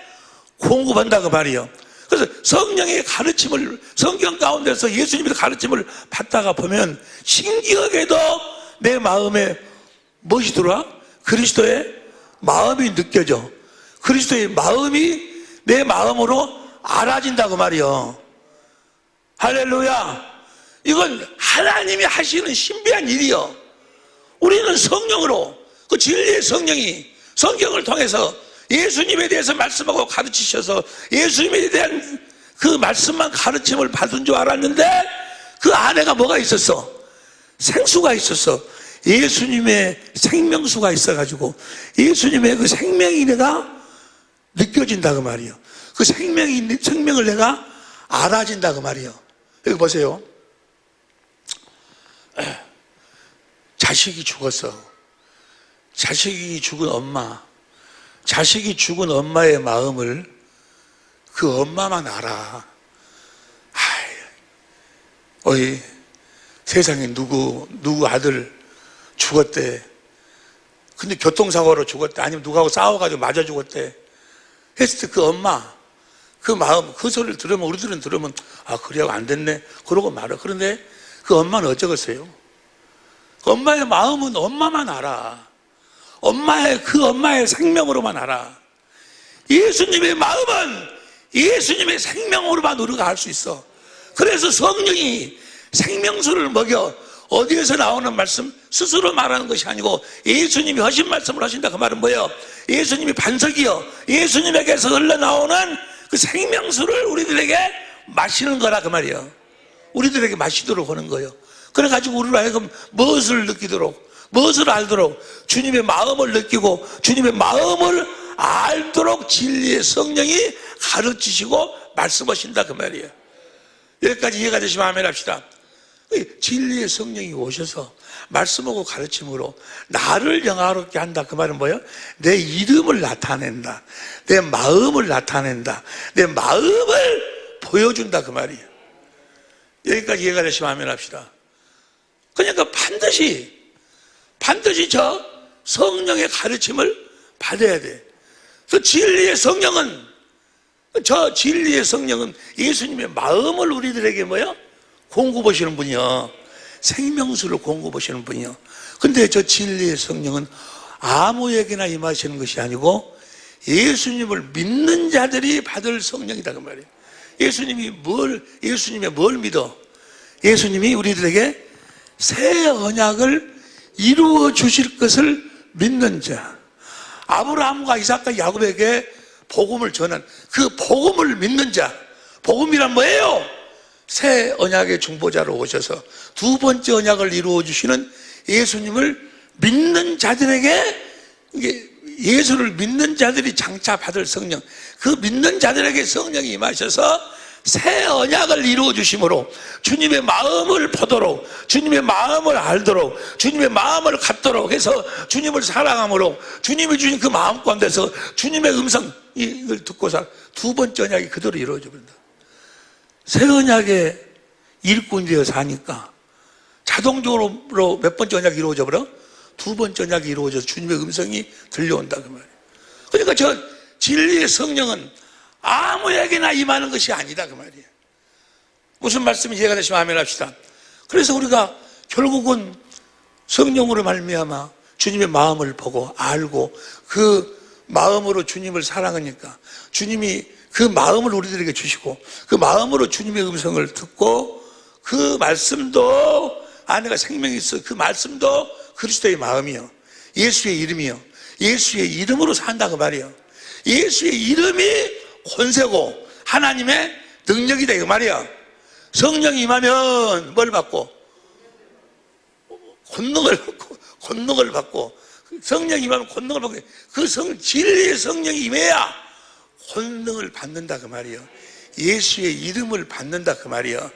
공급한다고 말이요. 그래서 성령의 가르침을, 성경 가운데서 예수님의 가르침을 받다가 보면 신기하게도 내 마음에 무엇이 들어와? 그리스도의 마음이 느껴져. 그리스도의 마음이 내 마음으로 알아진다고 말이요. 할렐루야. 이건 하나님이 하시는 신비한 일이요. 우리는 성령으로, 그 진리의 성령이 성경을 통해서 예수님에 대해서 말씀하고 가르치셔서 예수님에 대한 그 말씀만 가르침을 받은 줄 알았는데 그 안에가 뭐가 있었어? 생수가 있었어. 예수님의 생명수가 있어가지고 예수님의 그 생명이 내가 느껴진다고 말이요. 그 생명을 내가 알아진다고 말이요. 여기 보세요. 자식이 죽었어. 자식이 죽은 엄마, 자식이 죽은 엄마의 마음을 그 엄마만 알아. 어이, 세상에 누구 아들 죽었대. 근데 교통사고로 죽었대. 아니면 누구하고 싸워가지고 맞아 죽었대. 했을 때 그 엄마, 그 마음, 그 소리를 들으면, 우리들은 들으면, 그래야 안 됐네. 그러고 말아. 그런데 그 엄마는 어쩌겠어요? 그 엄마의 마음은 엄마만 알아. 그 엄마의 생명으로만 알아. 예수님의 마음은 예수님의 생명으로만 우리가 알 수 있어. 그래서 성령이 생명수를 먹여 어디에서 나오는 말씀? 스스로 말하는 것이 아니고 예수님이 하신 말씀을 하신다. 그 말은 뭐예요? 예수님이 반석이요. 예수님에게서 흘러나오는 그 생명수를 우리들에게 마시는 거라 그 말이에요. 우리들에게 마시도록 하는 거예요. 그래가지고 우리로 하여금 무엇을 느끼도록, 무엇을 알도록, 주님의 마음을 느끼고 주님의 마음을 알도록 진리의 성령이 가르치시고 말씀하신다 그 말이에요. 여기까지 이해가 되시면 아멘 합시다. 진리의 성령이 오셔서 말씀하고 가르침으로 나를 영화롭게 한다. 그 말은 뭐예요? 내 이름을 나타낸다. 내 마음을 나타낸다. 내 마음을 보여준다 그 말이에요. 여기까지 이해가 되시면 아멘 합시다. 그러니까 반드시 저 성령의 가르침을 받아야 돼. 그 진리의 성령은 예수님의 마음을 우리들에게 뭐요? 공급하시는 분이요. 생명수를 공급하시는 분이요. 근데 저 진리의 성령은 아무에게나 임하시는 것이 아니고 예수님을 믿는 자들이 받을 성령이다 그 말이에요. 예수님의 뭘 믿어? 예수님이 우리들에게 새 언약을 이루어 주실 것을 믿는 자. 아브라함과 이삭과 야곱에게 복음을 전한 그 복음을 믿는 자. 복음이란 뭐예요? 새 언약의 중보자로 오셔서 두 번째 언약을 이루어 주시는 예수님을 믿는 자들에게, 예수를 믿는 자들이 장차 받을 성령, 그 믿는 자들에게 성령이 임하셔서 새 언약을 이루어 주심으로 주님의 마음을 보도록, 주님의 마음을 알도록, 주님의 마음을 갖도록 해서 주님을 사랑함으로 주님이 주신 그 마음 가운데서 주님의 음성 이걸 듣고서 두 번째 언약이 그대로 이루어져 버린다. 새 언약의 일꾼이 되어 사니까 자동적으로 몇 번째 언약이 이루어져 버려? 두 번째 언약이 이루어져서 주님의 음성이 들려온다 그 말이에요. 그러니까 저 진리의 성령은 아무에게나 임하는 것이 아니다 그 말이에요. 무슨 말씀이 이해가 되시면 아멘 합시다. 그래서 우리가 결국은 성령으로 말미암아 주님의 마음을 보고 알고 그 마음으로 주님을 사랑하니까 주님이 그 마음을 우리들에게 주시고 그 마음으로 주님의 음성을 듣고 그 말씀도 안에가 생명이 있어. 그 말씀도 그리스도의 마음이요, 예수의 이름이요, 예수의 이름으로 산다 그 말이에요. 예수의 이름이 권세고 하나님의 능력이다 이 말이야. 성령이 임하면 뭘 받고? 권능을 받고 성령이 임하면 권능을 받고 그 진리의 성령이 임해야 권능을 받는다 그 말이야. 예수의 이름을 받는다 그 말이야.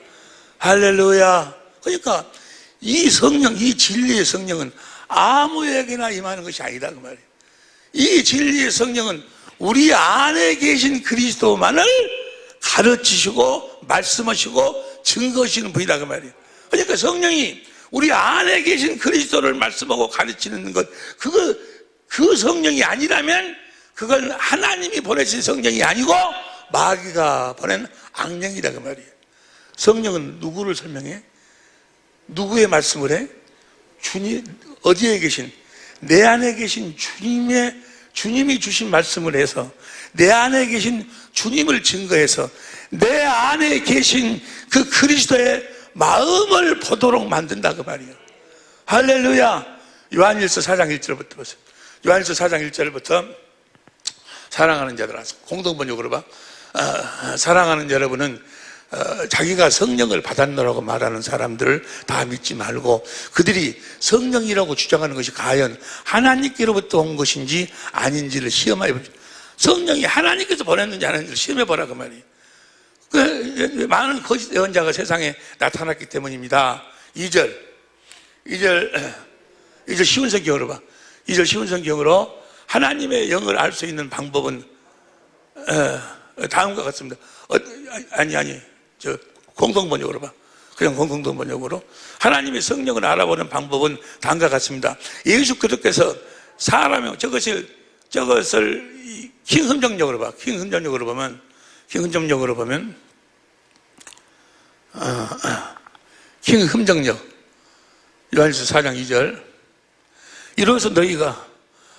할렐루야. 그러니까 이 성령, 이 진리의 성령은 아무에게나 임하는 것이 아니다 그 말이야. 이 진리의 성령은 우리 안에 계신 그리스도만을 가르치시고 말씀하시고 증거하시는 분이다 그 말이에요. 그러니까 성령이 우리 안에 계신 그리스도를 말씀하고 가르치는 것, 그 성령이 아니라면 그건 하나님이 보내신 성령이 아니고 마귀가 보낸 악령이다 그 말이에요. 성령은 누구를 설명해? 누구의 말씀을 해? 주님, 어디에 계신? 내 안에 계신 주님이 주신 말씀을 해서 내 안에 계신 주님을 증거해서 내 안에 계신 그 그리스도의 마음을 보도록 만든다 그 말이에요. 할렐루야. 요한일서 4장 1절부터 보세요. 요한일서 4장 1절부터 사랑하는 자들아, 공동번역으로 봐. 사랑하는 여러분은 자기가 성령을 받았노라고 말하는 사람들을 다 믿지 말고 그들이 성령이라고 주장하는 것이 과연 하나님께로부터 온 것인지 아닌지를 시험해 봅시다. 성령이 하나님께서 보냈는지 아닌지를 시험해 보라 그 말이에요. 많은 거짓 예언자가 세상에 나타났기 때문입니다. 2절 쉬운 성경으로 봐. 2절 쉬운 성경으로 하나님의 영을 알 수 있는 방법은 다음과 같습니다. 공동번역으로 봐. 그냥 공동번역으로 하나님의 성령을 알아보는 방법은 다음과 같습니다. 예수 그리스도께서 사람의 저것을 킹흠정력으로 봐. 킹흠정력으로 보면 킹흠정력 요한일서 4장 2절 이로써 너희가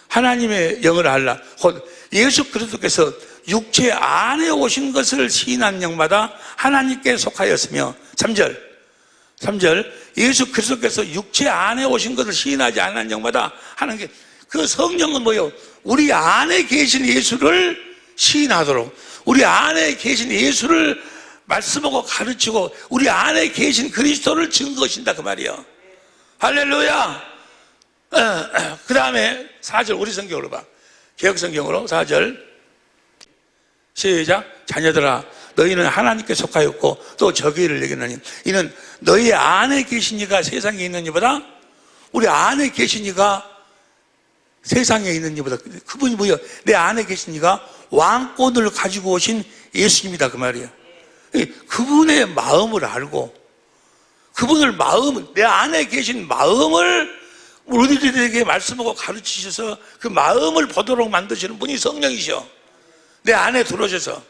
하나님의 영을 알라. 곧 예수 그리스도께서 육체 안에 오신 것을 시인한 영마다 하나님께 속하였으며 3절 예수 그리스도께서 육체 안에 오신 것을 시인하지 않은 영마다 하는 게 그 성령은 뭐예요? 우리 안에 계신 예수를 시인하도록 우리 안에 계신 예수를 말씀하고 가르치고 우리 안에 계신 그리스도를 증거하신다 그 말이에요. 할렐루야. 그 다음에 4절 우리 성경으로 봐. 개혁성경으로 4절 시작. 자녀들아 너희는 하나님께 속하였고 또 저기를 얘기하니 이는 너희 안에 계신 이가 세상에 있는 이보다 우리 안에 계신 이가 세상에 있는 이보다 그분이 뭐예요? 내 안에 계신 이가 왕권을 가지고 오신 예수님이다 그 말이에요. 그분의 마음을 알고 그분을 내 안에 계신 마음을 우리들에게 말씀하고 가르치셔서 그 마음을 보도록 만드시는 분이 성령이셔. 내 안에 들어오셔서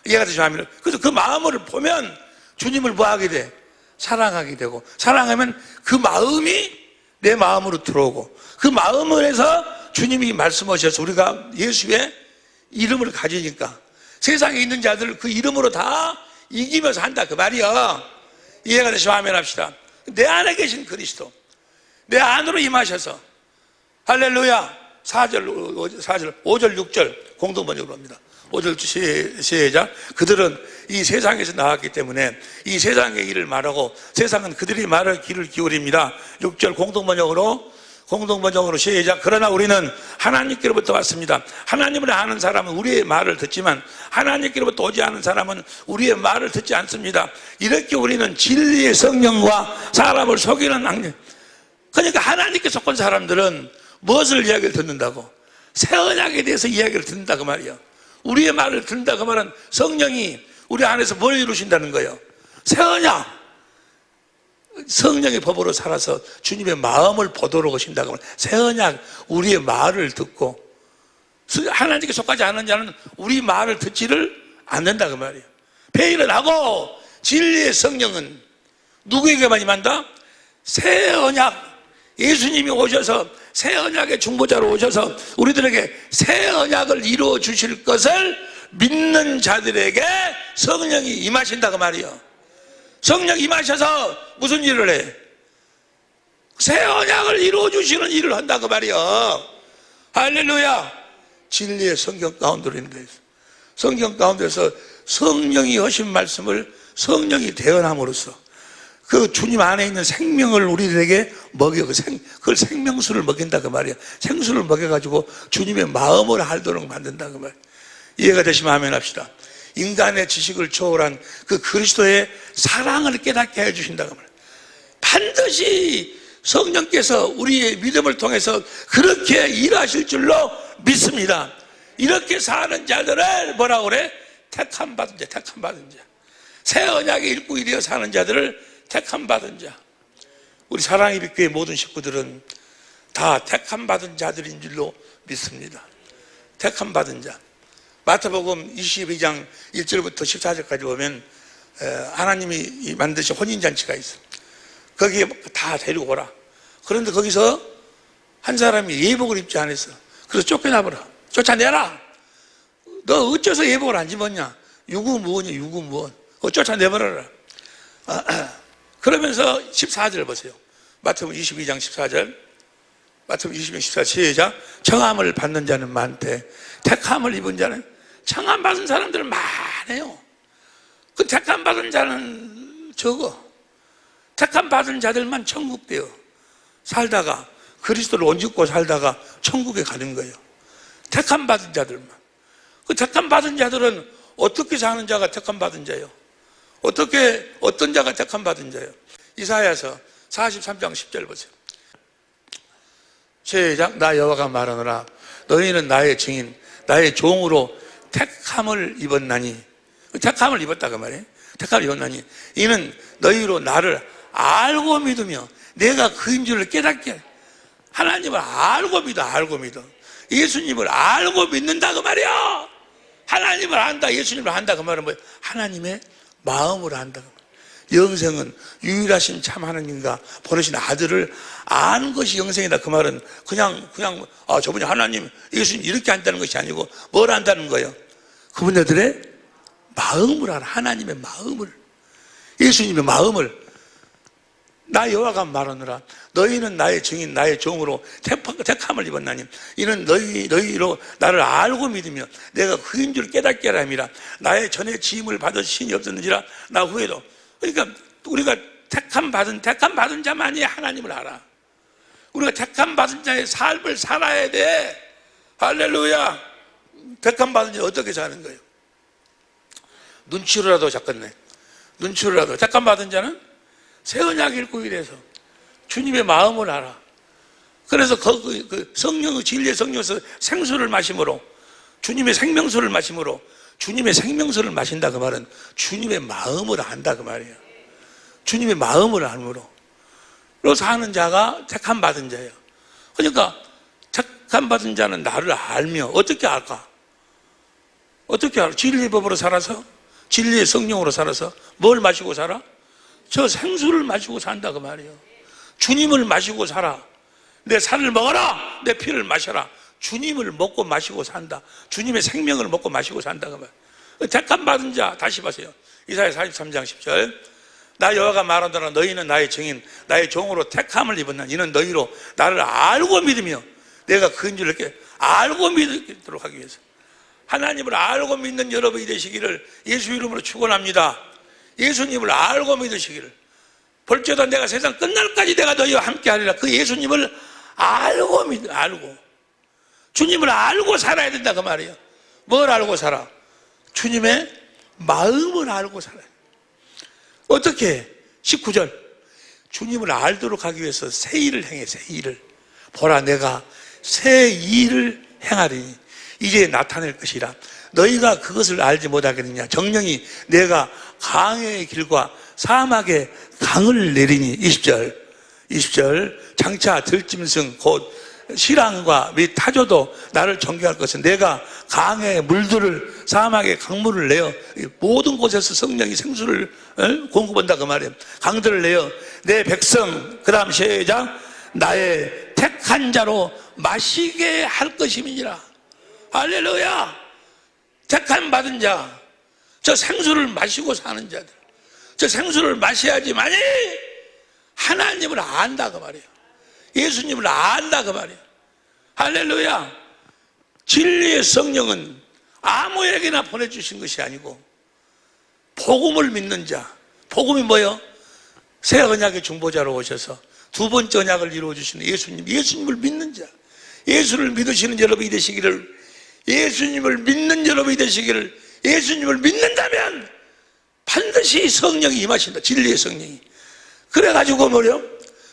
이해가 되시죠? 그래서 그 마음을 보면 주님을 뭐하게 돼? 사랑하게 되고 사랑하면 그 마음이 내 마음으로 들어오고 그 마음을 해서 주님이 말씀하셔서 우리가 예수의 이름을 가지니까 세상에 있는 자들을 그 이름으로 다 이기면서 한다 그 말이야. 이해가 되시면 아멘 합시다. 내 안에 계신 그리스도 내 안으로 임하셔서 할렐루야. 4절 5절 6절 공동번역으로 합니다. 5절 시작. 그들은 이 세상에서 나왔기 때문에 이 세상의 일을 말하고 세상은 그들이 말할 귀를 기울입니다. 6절 공동번역으로 시작. 그러나 우리는 하나님께로부터 왔습니다. 하나님을 아는 사람은 우리의 말을 듣지만 하나님께로부터 오지 않은 사람은 우리의 말을 듣지 않습니다. 이렇게 우리는 진리의 성령과 사람을 속이는 악령. 그러니까 하나님께 속한 사람들은 무엇을 이야기를 듣는다고? 새 언약에 대해서 이야기를 듣는다고 말이야. 우리의 말을 듣는다고 말은 성령이 우리 안에서 뭘 이루신다는 거예요? 새 언약. 성령의 법으로 살아서 주님의 마음을 보도록 하신다고 하면 새 언약 우리의 말을 듣고 하나님께 속하지 않은 자는 우리 말을 듣지를 않는다 그 말이에요. 회의를 하고 진리의 성령은 누구에게만 임한다? 새 언약 예수님이 오셔서 새 언약의 중보자로 오셔서 우리들에게 새 언약을 이루어 주실 것을 믿는 자들에게 성령이 임하신다 그 말이에요. 성령 임하셔서 무슨 일을 해? 새 언약을 이루어 주시는 일을 한다 그 말이에요. 할렐루야. 진리의 성경 가운데로 인도해서 성경 가운데서 성령이 하신 말씀을 성령이 대언함으로써 그 주님 안에 있는 생명을 우리들에게 먹여, 그걸 생명수를 먹인다 그 말이야. 생수를 먹여가지고 주님의 마음을 알도록 만든다 그 말이야. 이해가 되시면 아멘 합시다. 인간의 지식을 초월한 그 그리스도의 사랑을 깨닫게 해주신다 그 말이야. 반드시 성령께서 우리의 믿음을 통해서 그렇게 일하실 줄로 믿습니다. 이렇게 사는 자들을 뭐라고 그래? 택함 받은 자, 택함 받은 자. 새 언약의 일꾼이 되어 사는 자들을 택함 받은 자. 우리 사랑의 빛교회 모든 식구들은 다 택함 받은 자들인 줄로 믿습니다. 택함 받은 자. 마태복음 22장 1절부터 14절까지 보면 하나님이 만드신 혼인잔치가 있어. 거기에 다 데리고 오라. 그런데 거기서 한 사람이 예복을 입지 않았어. 그래서 쫓겨나버려. 쫓아내라. 너 어째서 예복을 안 입었냐? 유구무원이야, 유구무원. 쫓아내버려라. 그러면서 14절 보세요. 마태복음 22장 14절. 마태복음 22장 14절 시작. 청함을 받는 자는 많대. 택함을 입은 자는, 청함 받은 사람들은 많아요. 그 택함 받은 자는 적어. 택함 받은 자들만 천국되어 살다가 그리스도를 온전히 살다가 천국에 가는 거예요. 택함 받은 자들만. 그 택함 받은 자들은 어떻게 사는 자가 택함 받은 자예요? 어떤 자가 택함 받은 자예요? 이사야서 43장 10절 보세요. 시작. 나 여호와가 말하노라. 너희는 나의 증인, 나의 종으로 택함을 입었나니. 택함을 입었다 그 말이에요. 택함을 입었나니. 이는 너희로 나를 알고 믿으며 내가 그인 줄을 깨닫게. 하나님을 알고 믿어, 알고 믿어. 예수님을 알고 믿는다 그 말이야. 하나님을 안다, 예수님을 안다 그 말은 뭐예요? 하나님의 마음으로 안다. 영생은 유일하신 참 하나님과 보내신 아들을 아는 것이 영생이다. 그 말은 그냥 저분이 하나님, 예수님 이렇게 한다는 것이 아니고 뭘 안다는 거예요? 그분들의 마음을 알아. 하나님의 마음을, 예수님의 마음을. 나 여호와가 말하노라. 너희는 나의 증인, 나의 종으로 택함을 입었나니 이는 너희로 나를 알고 믿으며 내가 그인 줄 깨닫게 하라 함이라. 나의 전에 지임을 받은 신이 없었는지라 나 후에도. 그러니까 우리가 택함 받은 자만이 하나님을 알아. 우리가 택함 받은 자의 삶을 살아야 돼. 할렐루야. 택함 받은 자 어떻게 사는 거예요? 눈치로라도 잡겠네. 눈치로라도. 택함 받은 자는 새 언약 일꾼이 돼서 주님의 마음을 알아. 그래서 그 성령의 진리의 성령에서 생수를 마심으로, 주님의 생명수를 마심으로, 주님의 생명수를 마신다 그 말은 주님의 마음을 안다 그 말이에요. 주님의 마음을 알므로 사는 자가 택함 받은 자예요. 그러니까 택함 받은 자는 나를 알며 어떻게 알까? 어떻게 알아? 진리의 법으로 살아서, 진리의 성령으로 살아서 뭘 마시고 살아? 저 생수를 마시고 산다 그 말이에요. 주님을 마시고 살아. 내 살을 먹어라, 내 피를 마셔라. 주님을 먹고 마시고 산다. 주님의 생명을 먹고 마시고 산다 그 말. 택함 받은 자 다시 보세요. 이사야 43장 10절. 나 여호와가 말하노라. 너희는 나의 증인, 나의 종으로 택함을 입었나니 이는 너희로 나를 알고 믿으며 내가 그인 줄 이렇게 알고 믿도록 하기 위해서. 하나님을 알고 믿는 여러분이 되시기를 예수 이름으로 축원합니다. 예수님을 알고 믿으시기를. 볼지어다 내가 세상 끝날까지 내가 너희와 함께 하리라. 그 예수님을 알고 주님을 알고 살아야 된다 그 말이에요. 뭘 알고 살아? 주님의 마음을 알고 살아요. 어떻게? 19절. 주님을 알도록 하기 위해서 새 일을 행해. 새 일을. 보라 내가 새 일을 행하리니 이제 나타낼 것이라. 너희가 그것을 알지 못하겠느냐? 정령이 내가 강의 길과 사막에 강을 내리니. 20절. 장차 들짐승 곧 실랑과 및 타조도 나를 존경할 것은 내가 강의 물들을, 사막의 강물을 내어 모든 곳에서 성령이 생수를 공급한다 그 말이에요. 강들을 내어 내 백성, 그 다음 시작, 나의 택한 자로 마시게 할 것임이니라. 할렐루야. 택함 받은 자, 저 생수를 마시고 사는 자들, 저 생수를 마셔야지만이 하나님을 안다 그 말이에요. 예수님을 안다 그 말이에요. 할렐루야. 진리의 성령은 아무에게나 보내주신 것이 아니고 복음을 믿는 자, 복음이 뭐예요? 새 언약의 중보자로 오셔서 두 번째 언약을 이루어주시는 예수님, 예수님을 믿는 자, 예수를 믿으시는 여러분이 되시기를, 예수님을 믿는 여러분이 되시기를. 예수님을 믿는다면 반드시 성령이 임하신다. 진리의 성령이. 그래가지고 뭐래요?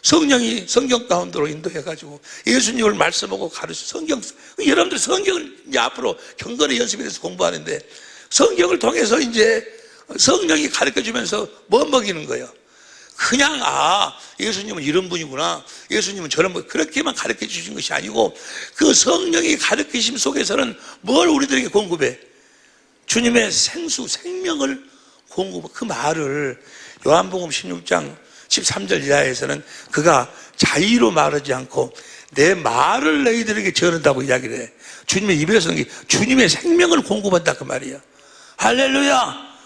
성령이 성경 가운데로 인도해가지고 예수님을 말씀하고 가르쳐. 여러분들 성경을 이제 앞으로 경건의 연습에 대해서 공부하는데 성경을 통해서 이제 성령이 가르쳐 주면서 뭐 먹이는 거예요? 그냥 예수님은 이런 분이구나, 예수님은 저런 분, 그렇게만 가르쳐 주신 것이 아니고 그 성령이 가르치심 속에서는 뭘 우리들에게 공급해? 주님의 생명을 공급해. 그 말을 요한복음 16장 13절 이하에서는 그가 자의로 말하지 않고 내 말을 너희들에게 전한다고 이야기를 해. 주님의 입에서는 주님의 생명을 공급한다 그 말이야. 할렐루야.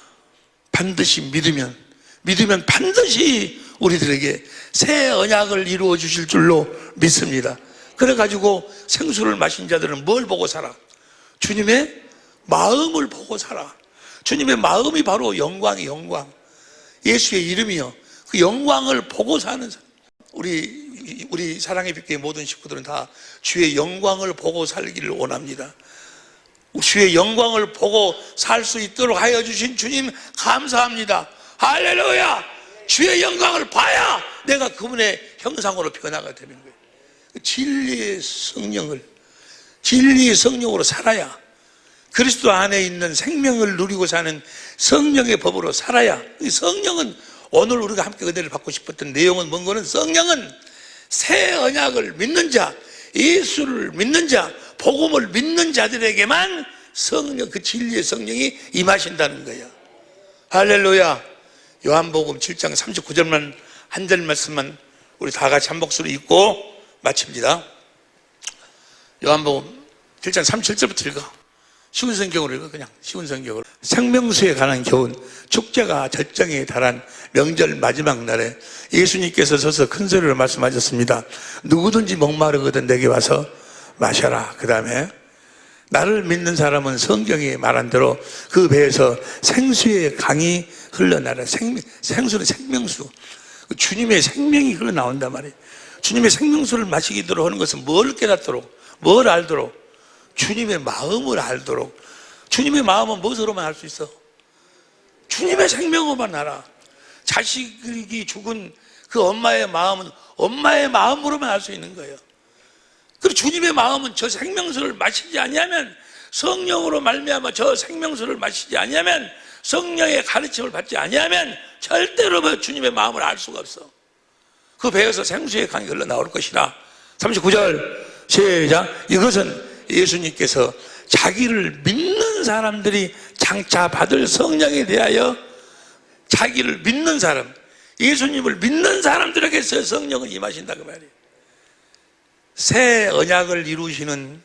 반드시 믿으면 반드시 우리들에게 새 언약을 이루어 주실 줄로 믿습니다. 그래가지고 생수를 마신 자들은 뭘 보고 살아? 주님의 마음을 보고 살아. 주님의 마음이 바로 영광이 영광. 예수의 이름이요. 그 영광을 보고 사는 사람. 우리 사랑의 빛교회 모든 식구들은 다 주의 영광을 보고 살기를 원합니다. 주의 영광을 보고 살 수 있도록 하여 주신 주님 감사합니다. 할렐루야. 주의 영광을 봐야 내가 그분의 형상으로 변화가 되는 거예요. 진리의 성령으로 살아야, 그리스도 안에 있는 생명을 누리고 사는 성령의 법으로 살아야. 성령은 오늘 우리가 함께 은혜를 받고 싶었던 내용은 뭔가는, 성령은 새 언약을 믿는 자, 예수를 믿는 자, 복음을 믿는 자들에게만 성령, 그 진리의 성령이 임하신다는 거예요. 할렐루야. 요한복음 7장 39절만 한 절 말씀만 우리 다 같이 한 목소리 읽고 마칩니다. 요한복음 7장 37절부터 읽어. 쉬운 성경으로 읽어. 그냥 쉬운 성경으로. 생명수에 관한 교훈. 축제가 절정에 달한 명절 마지막 날에 예수님께서 서서 큰 소리로 말씀하셨습니다. 누구든지 목마르거든 내게 와서 마셔라. 그 다음에 나를 믿는 사람은 성경이 말한 대로 그 배에서 생수의 강이 흘러나라. 생수는 생명수. 주님의 생명이 흘러나온단 말이에요. 주님의 생명수를 마시기도록 하는 것은 뭘 깨닫도록, 뭘 알도록? 주님의 마음을 알도록. 주님의 마음은 무엇으로만 알 수 있어? 주님의 생명으로만 알아. 자식이 죽은 그 엄마의 마음은 엄마의 마음으로만 알 수 있는 거예요. 그리고 주님의 마음은 저 생명수를 마시지 아니하면, 성령으로 말미암아 저 생명수를 마시지 아니하면, 성령의 가르침을 받지 아니하면 절대로 주님의 마음을 알 수가 없어. 그 배에서 생수의 강이 흘러나올 것이라. 39절 시작. 이것은 예수님께서 자기를 믿는 사람들이 장차 받을 성령에 대하여, 자기를 믿는 사람, 예수님을 믿는 사람들에게서 성령은 임하신다 그 말이에요. 새 언약을 이루시는,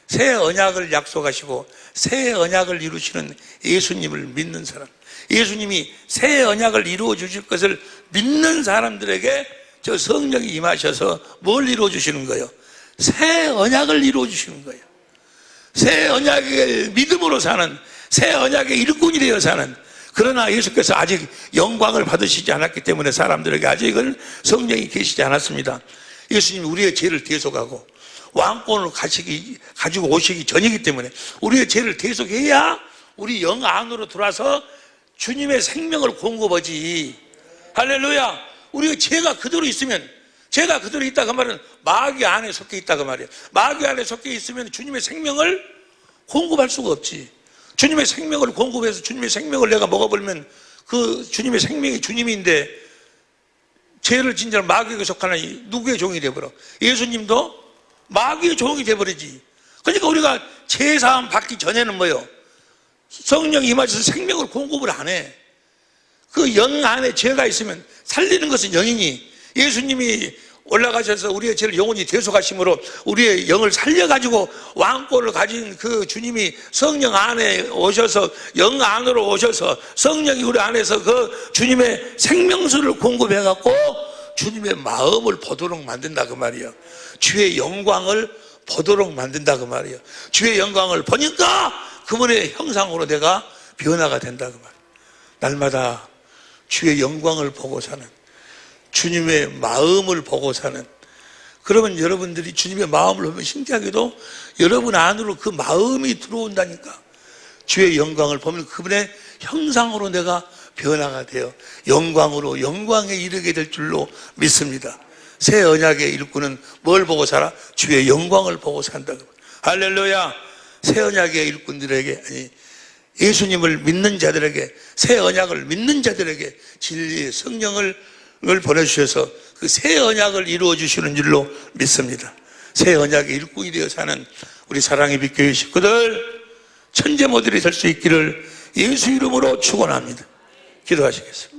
새 언약을 약속하시고 새 언약을 이루시는 예수님을 믿는 사람, 예수님이 새 언약을 이루어 주실 것을 믿는 사람들에게 저 성령이 임하셔서 뭘 이루어 주시는 거예요? 새 언약을 이루어 주시는 거예요. 새 언약의 믿음으로 사는, 새 언약의 일꾼이 되어 사는. 그러나 예수께서 아직 영광을 받으시지 않았기 때문에 사람들에게 아직은 성령이 계시지 않았습니다. 예수님이 우리의 죄를 대속하고 왕권을 가지고 오시기 전이기 때문에 우리의 죄를 대속해야 우리 영 안으로 들어와서 주님의 생명을 공급하지. 할렐루야. 우리의 죄가 그대로 있으면, 죄가 그대로 있다고 말은 마귀 안에 속해 있다고 말이에요. 마귀 안에 속해 있으면 주님의 생명을 공급할 수가 없지. 주님의 생명을 공급해서 주님의 생명을 내가 먹어버리면 그 주님의 생명이 주님인데 죄를 진짜 마귀에게 속하는 누구의 종이 되어버려? 예수님도 마귀의 종이 되어버리지. 그러니까 우리가 죄사함 받기 전에는 뭐요? 성령이 임하셔서 생명을 공급을 안 해. 그 영 안에 죄가 있으면 살리는 것은 영이니, 예수님이 올라가셔서 우리의 죄를 영원히 대속하심으로 우리의 영을 살려가지고 왕권을 가진 그 주님이 성령 안에 오셔서, 영 안으로 오셔서 성령이 우리 안에서 그 주님의 생명수를 공급해갖고 주님의 마음을 보도록 만든다 그 말이에요. 주의 영광을 보도록 만든다 그 말이에요. 주의 영광을 보니까 그분의 형상으로 내가 변화가 된다 그 말이에요. 날마다 주의 영광을 보고 사는, 주님의 마음을 보고 사는, 그러면 여러분들이 주님의 마음을 보면 신기하게도 여러분 안으로 그 마음이 들어온다니까. 주의 영광을 보면 그분의 형상으로 내가 변화가 되어 영광으로 영광에 이르게 될 줄로 믿습니다. 새 언약의 일꾼은 뭘 보고 살아? 주의 영광을 보고 산다고. 할렐루야. 새 언약의 일꾼들에게, 아니 예수님을 믿는 자들에게, 새 언약을 믿는 자들에게 진리의 성령을 보내주셔서 그 새 언약을 이루어 주시는 줄로 믿습니다. 새 언약의 일꾼이 되어 사는 우리 사랑의 빛교회 식구들 천재 모델이 될 수 있기를 예수 이름으로 축원합니다. 기도하시겠습니다.